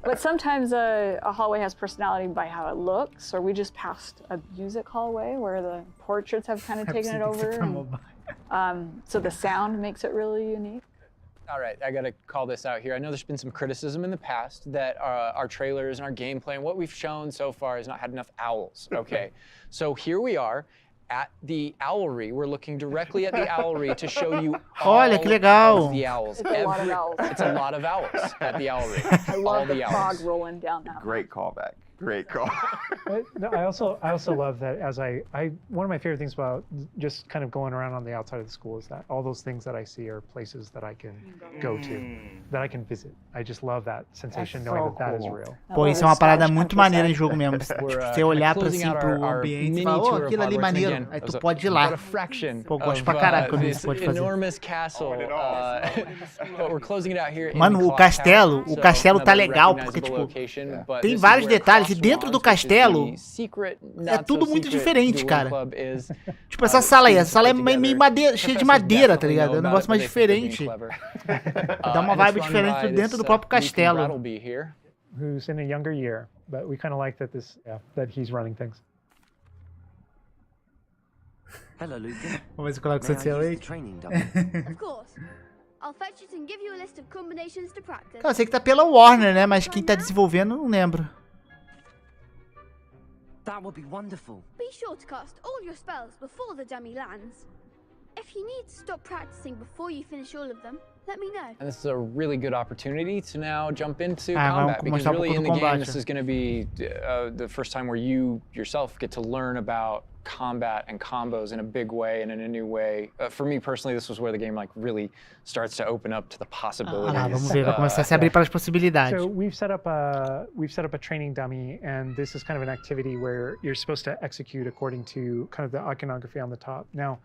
But sometimes a hallway has personality by how it looks, or we just passed a music hallway where the portraits have kind of taken it over. So the sound makes it really unique. All right, I gotta call this out here. I know there's been some criticism in the past that our trailers and our gameplay and what we've shown so far has not had enough owls. Okay, so here we are at the Owlery. We're looking directly at the Owlery to show you all Olha, que legal. of the owls. It's a lot of owls. It's a lot of owls at the Owlery. I all love the the fog owls. rolling down that. Great callback. Great call. No, I also love that as I one of my favorite things about just kind of going around on the outside of the school is that all those things that I see are places that I can go to, that I can visit. I just love that sensation That's knowing so that is cool. real. Pô, isso é uma parada muito maneira em jogo mesmo. We're, Você olhar pra, closing assim, out pro our ambiente e mini falar, oh, tour of aquilo ali Hogwarts, and maneiro. again, Aí tu it was pode ir but lá. a fraction Pô, gosto of, pra caraca quando this isso pode fazer. enormous castle. But we're closing it out here in Mano, the o Clock castelo- Tower, o castelo tá another legal, porque, recognizable tipo, location, but tem this is vários where detalhes, e Cross dentro do Wands, which is the castelo, secret, é not tudo so muito secret diferente, dueling cara. club is, Tipo, essa sala aí, students essa sala é put meio together. madeira, cheia de Professors madeira, tá definitely ligado? É um know negócio about mais it, but they think diferente. they're being clever. Dá uma And vibe it's run diferente by dentro this, do próprio Lucan castelo. Brattleby here. Who's in a younger year, but we kind of like that that he's running things. Hello, Lucan. Vamos ver se coloca o May I social use aí. the training dummy? Of course. I'll fetch it and give you a list of combinations to practice. Cara, eu sei que tá pela Warner, né? Mas quem tá desenvolvendo, não lembro. That would be wonderful. Be sure to cast all your spells before the dummy lands. If you need to stop practicing before you finish all of them, let me know. And this is a really good opportunity to now jump into vamos combat, because mostrar really in the do game, combate. this is going to be the first time where you yourself get to learn about combat and combos in a big way and in a new way. For me personally, this was where the game like really starts to open up to the possibilities. Vamos ver, vai começar a se abrir para as possibilidades. So we've set up a training dummy, and this is kind of an activity where you're supposed to execute according to kind of the iconography on the top. Now,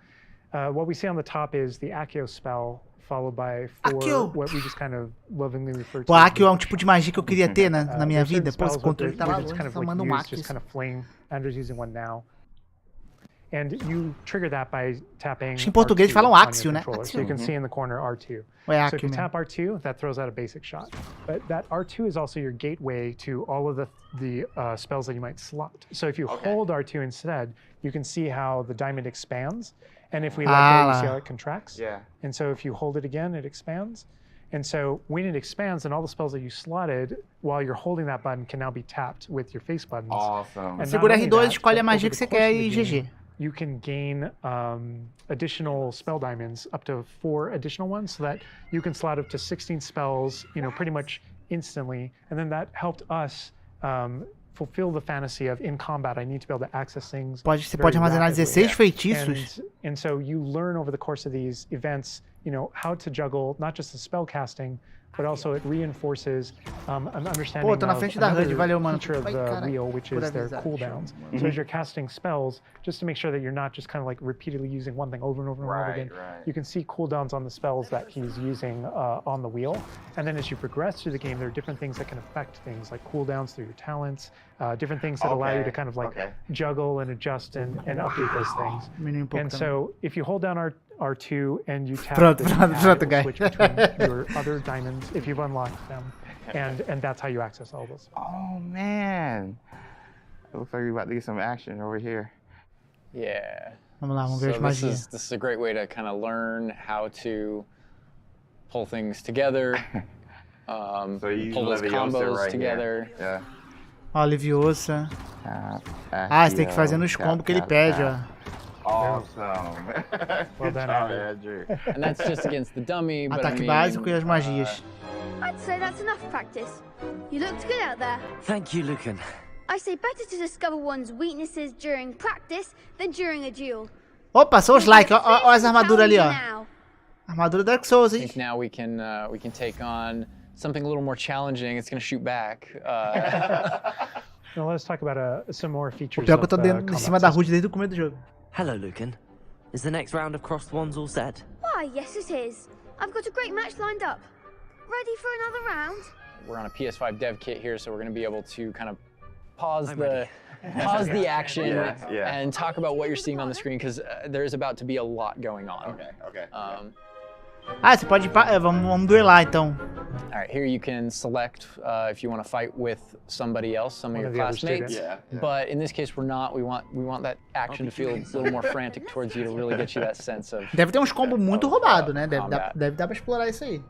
what we see on the top is the Accio spell, followed by 4 Accio. what we just kind of lovingly refer to. Pô, Accio é um tipo de magia que eu queria ter na minha There's certain vida. Pô, esse spells controle with tá lá wizards longe, kind of só like manda use, Accio. just kind of flame. Andrew's using one now. And you trigger that by tapping Acho que em português R2 falam on your Axio, né? controller. So you can see in the corner R2. Ou é So if Accio you mesmo? tap R2, that throws out a basic shot. But that R2 is also your gateway to all of the spells that you might slot. So if you hold R2 instead, you can see how the diamond expands. And if we let go, you see how it contracts. Yeah. And so if you hold it again, it expands. And so when it expands, then all the spells that you slotted while you're holding that button can now be tapped with your face buttons. Awesome. And Segura not only R2, that, escolhe a but magia over que the você course quer of the e game, GG. you can gain additional spell diamonds, up to 4 additional ones, so that you can slot up to 16 spells, pretty much instantly. And then that helped us fulfill the fantasy of in combat, I need to be able to access things. Você very pode armazenar rapidly. 16 feitiços. And so you learn over the course of these events, how to juggle not just the spell casting, but also it reinforces an understanding Pô, tô na of frente da HUD, another valeu, mano. feature of Ai, the caralho, wheel, which por is their avisar. cooldowns. So as you're casting spells, just to make sure that you're not just kind of like repeatedly using one thing over and over and over again, Right. you can see cooldowns on the spells that he's using on the wheel. And then as you progress through the game, there are different things that can affect things, like cooldowns through your talents, different things that allow you to kind of like juggle and adjust and update those things. Diminuir pouco And também. so if you hold down R2 and you tap Pronto, the pronto, pad, pronto, it will guy. switch between your other diamonds if you've unlocked them. And that's how you access all those. Oh man. It looks like we're about to get some action over here. Yeah. Vamos lá, vamos ver as So this magias. is a great way to kind of learn how to pull things together, So you pull those Leviosa combos right together. Here. Yeah. Ó, Leviosa. Você tem que fazer nos combos que ele pede, ó. Awesome. Well Good done, job, Andrew. Andrew. And that's just against the dummy, but I Ataque mean, básico e as magias. I'd say that's enough practice. You looked good out there. Thank you, Lucan. I say better to discover one's weaknesses during practice than during a duel. Opa, Souls like, ó as armaduras ali, ó. Now. Armadura Dark Souls, I hein? think now we can take on something a little more challenging. It's going to shoot back. Now let's talk about some more O features pior é que eu of tô the dentro, em combat cima da system. HUD desde o começo do jogo. Hello, Lucan. Is the next round of Crossed Wands all set? Why, yes it is. I've got a great match lined up. Ready for another round? We're on a PS5 dev kit here, so we're going to be able to kind of pause I'm the ready. action Yeah. and talk about what you're seeing on the screen, because there's about to be a lot going on. Okay. Ah, você pode ir pra... vamos duelar, então. All right, here you can select if you want to fight with somebody else, some of One your of the other classmates. students. Yeah. But in this case, we're not. We want that action to feel a little more frantic towards you to really get you that sense of. Deve ter uns combos muito roubados, né? Combat. Deve dar pra explorar isso aí.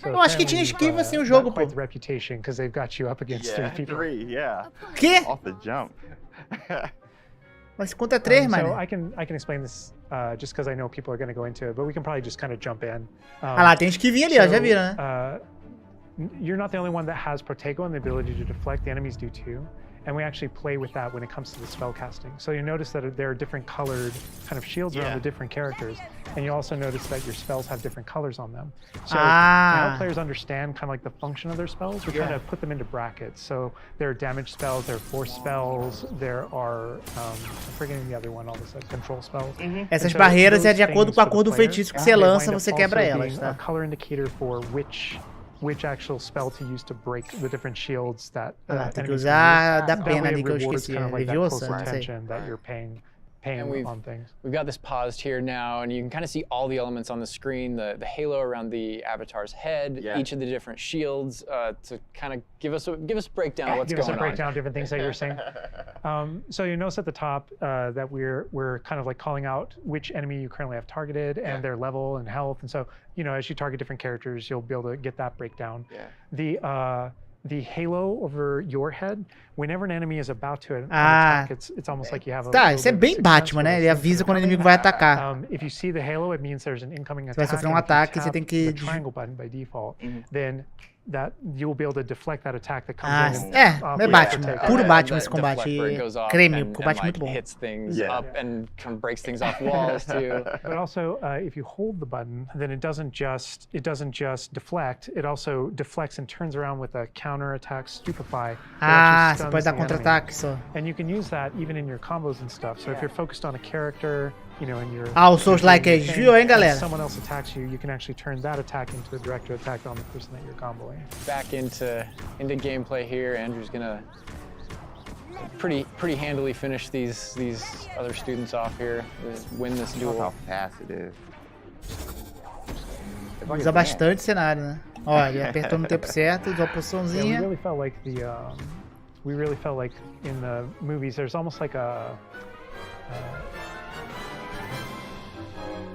So Eu acho que tinha apparently, esquiva assim o not jogo, quite pô. the reputation, because they've got you up against 3 people. 3, yeah. Quê? Off the jump. Mas conta 3, So mano. I can explain this just because I know people are going to go into it, but we can probably just kind of jump in. Ah lá, tem esquivinha ali, ó. Já viram, né? You're not the only one that has Protego and the ability to deflect. The enemies do too. And we actually play with that when it comes to the spell casting. So you notice that there are different colored kind of shields around the different characters. And you also notice that your spells have different colors on them. So now players understand kind of like the function of their spells. We're trying to put them into brackets. So there are damage spells, there are force spells, there are, I'm forgetting the other one, all this, control spells. Essas And so barreiras é those de acordo things com a for cor do the player, feitiço que they você wind lança, up você also quebra being elas, a tá? color indicator for which actual spell to use to break the different shields that Ah lá, tem que enemies usar can da use. pena That way ali it que eu rewards esqueci. kind of like that Leviosa? close Não sei. attention that you're paying And on things. We've got this paused here now, and you can kind of see all the elements on the screen, the halo around the avatar's head, each of the different shields, to kind of give us a breakdown of what's Give going us a on. breakdown of different things that you're saying. So you notice at the top that we're kind of like calling out which enemy you currently have targeted and their level and health. And so, as you target different characters, you'll be able to get that breakdown. Yeah. The the halo over your head, whenever an enemy is about to Ah. attack, it's almost like you have a Tá, little isso é bit of bem sixth Batman, sense né? where Ele there's avisa something quando o coming. inimigo vai atacar. If you see the halo, it means there's an incoming Você vai attack. sofrer um and if you ataque e você tap tem que... the triangle button by default, then that you will be able to deflect that attack that comes Ah, in. é and Batman. protect Puro it. Batman That esse combate. deflect where it goes off Creme, and, combate like, muito bom. hits things Yeah. up and kind of breaks things off walls too. But also, if you hold the button, then it doesn't just deflect. It also deflects and turns around with a counter attack stupefy. that Ah, actually você stuns pode dar the enemy. contra-ataque só. And you can use that even in your combos and stuff. So if you're focused on a character, you know, and you're Ah, o Souls-like you're Age, doing viu, hein, and galera? someone else attacks you, you can actually turn that attack into a direct attack on the person that you're comboing. Back into gameplay here. Andrew's gonna pretty handily finish these other students off here. Win this Look how duel. fast it is. It's like Usa a dance. bastante cenário, né? Olha, ele apertou no tempo certo, usou a Yeah, we posiçãozinha. really felt like in the movies, there's almost like a.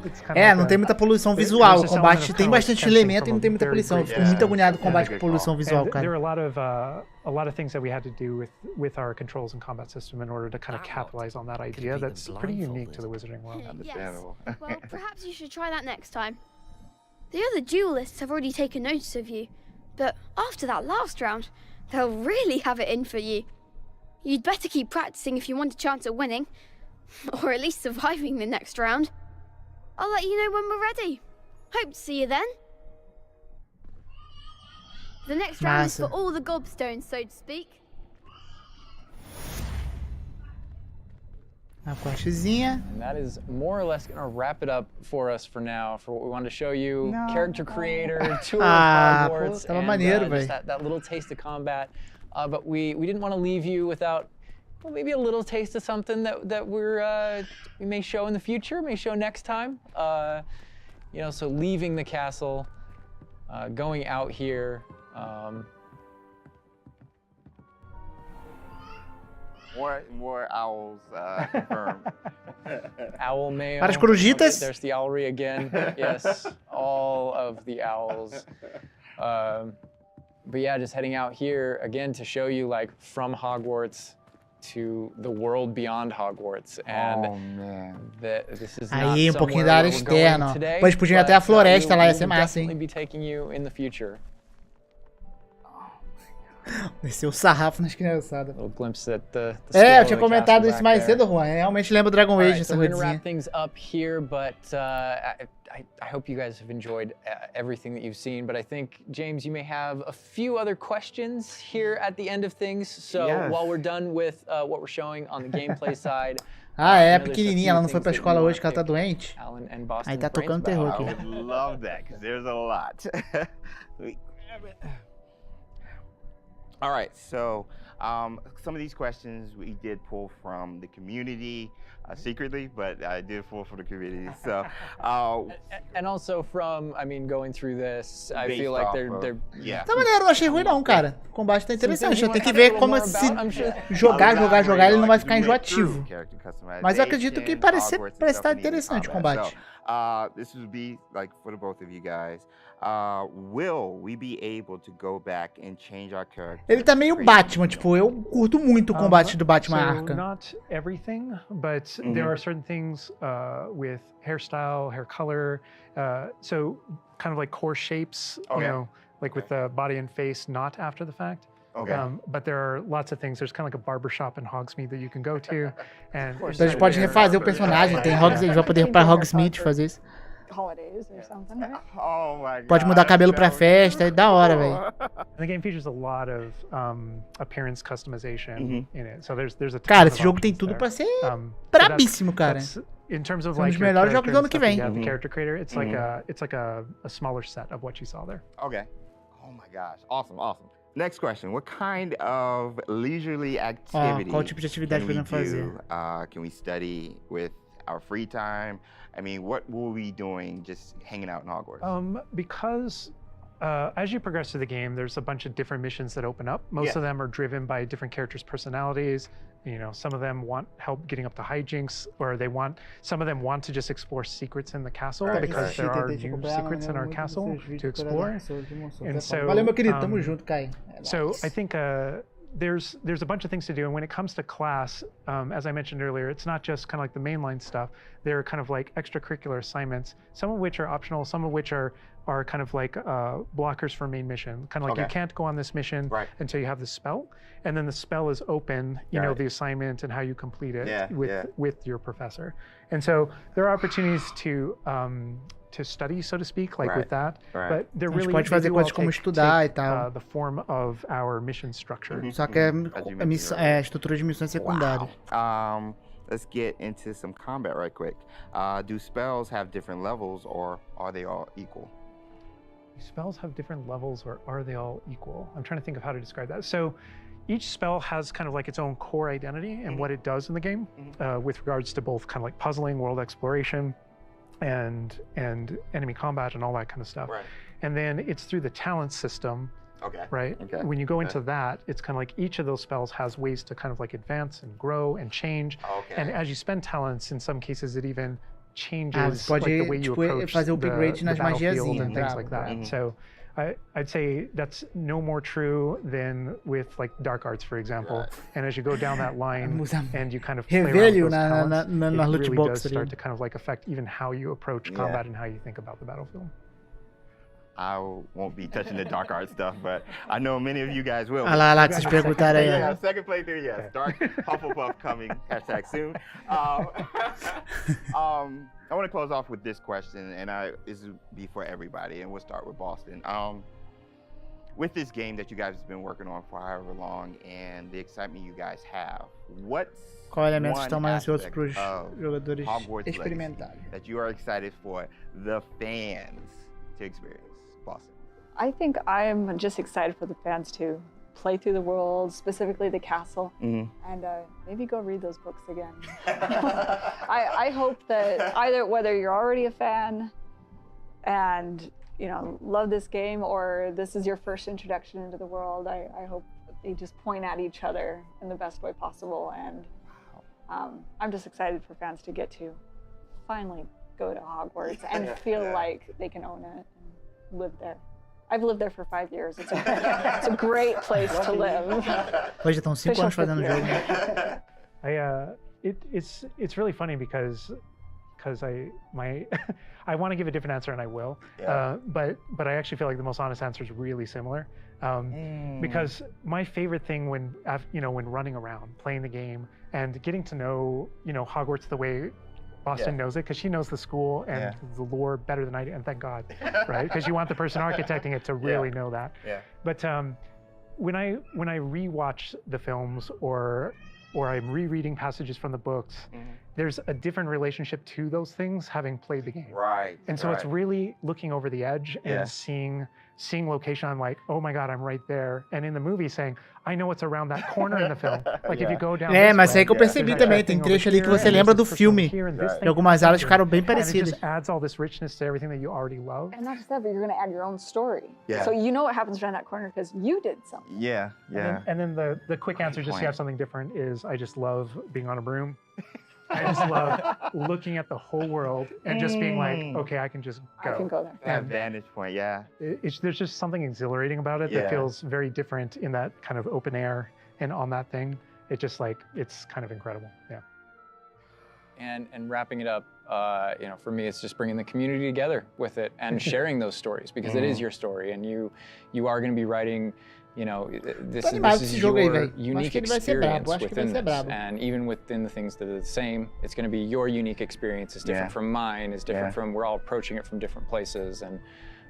It's kind of É, like não a- tem muita poluição there's visual. this O combate element of tem kind of bastante sensing elemento e from não tem a muita very poluição. Eu great fico muito distance. agoniado com o combate Yeah, com poluição visual, And there cara. are a lot of things that we had to do with our controls and combat system in order to kind of capitalize on that idea beat them that's pretty unique to the Wizarding World. Yes. Understandable. Well, perhaps you should try that next time. The other duelists have already taken notice of you, but after that last round, they'll really have it in for you. You'd better keep practicing if you want a chance at winning, or at least surviving the next round. I'll let you know when we're ready. Hope to see you then. The next round is for Massa. all the gobstones, so to speak. A cortezinha. And that is more or less going to wrap it up for us for now, for what we wanted to show you. No. Character creator, tour Ah, of pô, Hogwarts, tava and maneiro, just véi. that little taste of combat. But we didn't want to leave you without, well, maybe a little taste of something that we may show in the future, may show next time. You know, so leaving the castle, going out here. More owls confirmed. Owl mail. Para as corujitas. There's the owlry again. Yes, all of the owls. But yeah, just heading out here again to show you like from Hogwarts to the world beyond Hogwarts. And Oh man. this is not Aí, pouquinho da área somewhere we're going externa. today, Depois podia ir até a but, floresta lá, ia we'll ser massa, definitely hein? be taking you in the future. Desceu o sarrafo nas criançadas. Little glimpse at the É, scale eu of tinha the comentado castle isso back mais there. cedo, Juan. Realmente lembra Dragon All Age, right, essa so we're gonna coisinha. wrap things up here, but I hope you guys have enjoyed everything that you've seen. But I think, James, you may have a few other questions here at the end of things. So Yes. while we're done with what we're showing on the gameplay side. Ah, I é, know there's a pequenininha. few Ela não foi pra things that escola you hoje que ela tá wanna doente. pick Alan and Boston's Aí tá brains tocando about. terror I aqui. would love that because there's a lot. All right, so some of these questions we did pull from the community secretly, but I did pull from the community. So, And also from, I mean, going through this, I based feel like off they're of- yeah. Tá maneiro, não achei ruim não, cara. O combate tá interessante. you Eu tenho que wanna ver talk a como little se more about? I'm sure- jogar, ele não vai ficar You went through enjoativo. character customization, Mas eu acredito que parece Hogwarts estar itself, and interessante o combat. combate. So, this would be like for the both of you guys. Will we be able to go back and change our character? Ele tá meio Batman, tipo, eu curto muito o combate do Batman so Arkham. not everything, but there are certain things with hairstyle, hair color, so kind of like core shapes, Okay. you know, like with the body and face, not after the fact. Okay. But there are lots of things. There's kind of like a barbershop in Hogsmeade that you can go to, and Então a gente pode refazer o personagem, tem Hogsmeade, a gente vai poder ir pra Hogsmeade fazer isso. Holidays or something, right? Oh my god. Pode mudar cabelo pra that would be festa, é da hora, cool. velho. the game features a lot of appearance customization in it. So there's a ton Cara, of esse jogo tem options tudo there. pra ser So that's- brabíssimo, cara. that's- in terms of São like dos your melhores jogos character do and ano que stuff that vem. you have, the character creator, it's like a smaller set of what you saw there. Okay. Oh my gosh. Awesome, awesome. Next question. What kind of leisurely activity qual tipo de atividade can we podemos fazer? do? Can we study with our free time? I mean, what will we be doing just hanging out in Hogwarts? Because as you progress through the game, there's a bunch of different missions that open up. Most Yeah. of them are driven by different characters' personalities some of them want help getting up to hijinks, or some of them want to just explore secrets in the castle because there are new secrets in our castle to explore. And so, Valeu, meu querido. Tamo junto, Kai. so I think there's a bunch of things to do, and when it comes to class, as I mentioned earlier, it's not just kind of like the mainline stuff. There are kind of like extracurricular assignments, some of which are optional, some of which are kind of like blockers for main mission. Kind of like you can't go on this mission until you have the spell, and then the spell is open. You know the assignment and how you complete it with your professor. And so there are opportunities to study, so to speak, like with that. But they're really pode fazer coisas como estudar e tal. The form of our mission structure. Só que é estrutura de missões secundárias. Wow. Let's get into some combat right quick. Do spells have different levels, or are they all equal? Spells have different levels, or are they all equal? I'm trying to think of how to describe that. So each spell has kind of like its own core identity and what it does in the game with regards to both kind of like puzzling, world exploration, and enemy combat and all that kind of stuff. And then it's through the talent system, right? When you go into that, it's kind of like each of those spells has ways to kind of like advance and grow and change. And as you spend talents, in some cases, it even changes like the way you approach the battlefield and things like that. So I'd say that's no more true than with like dark arts, for example. And as you go down that line and you kind of play around with those talents, it really does start to kind of like affect even how you approach combat and how you think about the battlefield. I won't be touching the dark art stuff, but I know many of you guys will. Lá, que vocês perguntaram aí. Yeah, second playthrough, yes. Dark Hufflepuff coming, #soon. I want to close off with this question, and this will be for everybody, and we'll start with Boston. With this game that you guys have been working on for however long, and the excitement you guys have, what's Qual elemento estão mais ansiosos aspect para os of jogadores Hogwarts experimentarem? Legacy that you are excited for the fans to experience? Boston. I think I'm just excited for the fans to play through the world, specifically the castle, and maybe go read those books again. I hope that whether you're already a fan and love this game, or this is your first introduction into the world, I hope they just point at each other in the best way possible. And I'm just excited for fans to get to finally go to Hogwarts and feel like they can own it. Live there. I've lived there for 5 years. It's a great place to live. Hoje estão 5 anos fazendo o jogo. It's really funny because I want to give a different answer, and I will. But I actually feel like the most honest answer is really similar. Because my favorite thing when running around, playing the game, and getting to know Hogwarts the way Boston knows it, because she knows the school and the lore better than I do, and thank God, right? Because you want the person architecting it to really know that. But when I rewatch the films or I'm rereading passages from the books, there's a different relationship to those things having played the game. And so it's really looking over the edge and seeing location. I'm like, oh my God, I'm right there. And in the movie saying, I know what's around that corner in the film. Like if you go down mas é aí que eu percebi também, tem trecho ali que você lembra do filme. E algumas áreas ficaram bem parecidas. And it just adds all this richness to everything that you already love. And not just that, but you're going to add your own story. So you know what happens around that corner because you did something. And then the quick answer, just to have something different, is I just love being on a broom. I just love looking at the whole world and just being like, okay, I can just go. I can go there. That vantage point, There's just something exhilarating about it that feels very different in that kind of open air and on that thing. It just it's kind of incredible. And wrapping it up, for me, it's just bringing the community together with it and sharing those stories, because it is your story, and you are going to be writing. This is your unique experience within this, and even within the things that are the same, it's going to be your unique experience. It's different from mine. It's different from. We're all approaching it from different places, and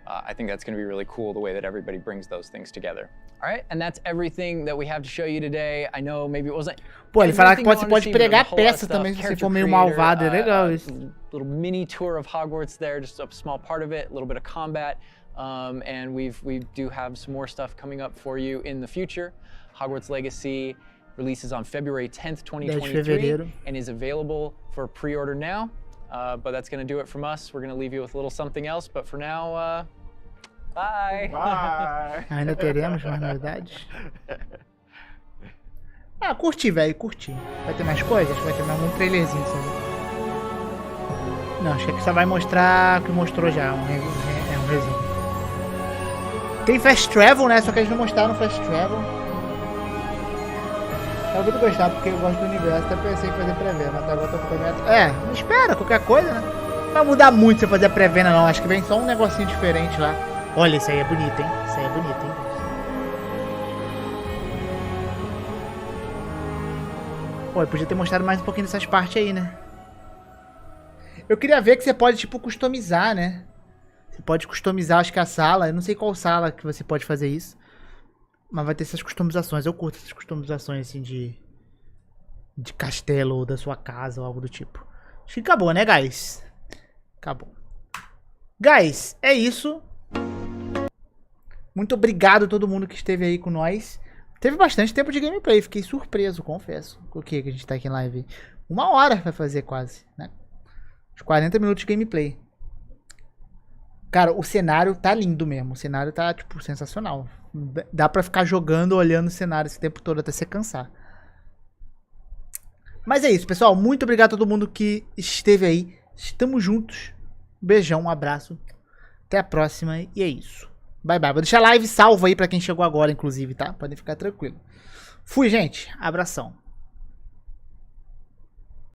I think that's going to be really cool the way that everybody brings those things together. All right, and that's everything that we have to show you today. I know maybe it wasn't. Pô, ele fala que você pode pregar peça também se você for meio malvado, é legal isso. Little mini tour of Hogwarts there, just a small part of it, a little bit of combat. And we do have some more stuff coming up for you in the future. Hogwarts Legacy releases on February 10th, 2023, and is available for pre-order now. But that's going to do it from us. We're going to leave you with a little something else. But for now, bye. Bye. Ainda teremos mais novidades. Ah, curti, velho, curti. Vai ter mais coisas? Vai ter mais um trailerzinho só. Não, acho que aqui só vai mostrar o que mostrou já, um resumo. Tem Fast Travel, né? Só que eles não mostraram Fast Travel. Eu vou gostar porque eu gosto do universo, até pensei em fazer pré-venda, mas agora tô ficando meio... É, espera, qualquer coisa, né? Não vai mudar muito se eu fazer pré-venda não, acho que vem só um negocinho diferente lá. Olha, isso aí é bonito, hein? Isso aí é bonito, hein? Pô, eu podia ter mostrado mais um pouquinho dessas partes aí, né? Eu queria ver que você pode, tipo, customizar, né? Você pode customizar, acho que a sala. Eu não sei qual sala que você pode fazer isso. Mas vai ter essas customizações. Eu curto essas customizações, assim, de castelo ou da sua casa ou algo do tipo. Acho que acabou, né, guys? Acabou. Guys, é isso. Muito obrigado a todo mundo que esteve aí com nós. Teve bastante tempo de gameplay. Fiquei surpreso, confesso. O que a gente tá aqui em live? 1 hora vai fazer quase, né? Uns 40 minutos de gameplay. Cara, o cenário tá lindo mesmo. O cenário tá, tipo, sensacional. Dá pra ficar jogando, olhando o cenário esse tempo todo até você cansar. Mas é isso, pessoal. Muito obrigado a todo mundo que esteve aí. Estamos juntos. Beijão, um abraço. Até a próxima. E é isso. Bye, bye. Vou deixar a live salva aí pra quem chegou agora, inclusive, tá? Podem ficar tranquilo. Fui, gente. Abração.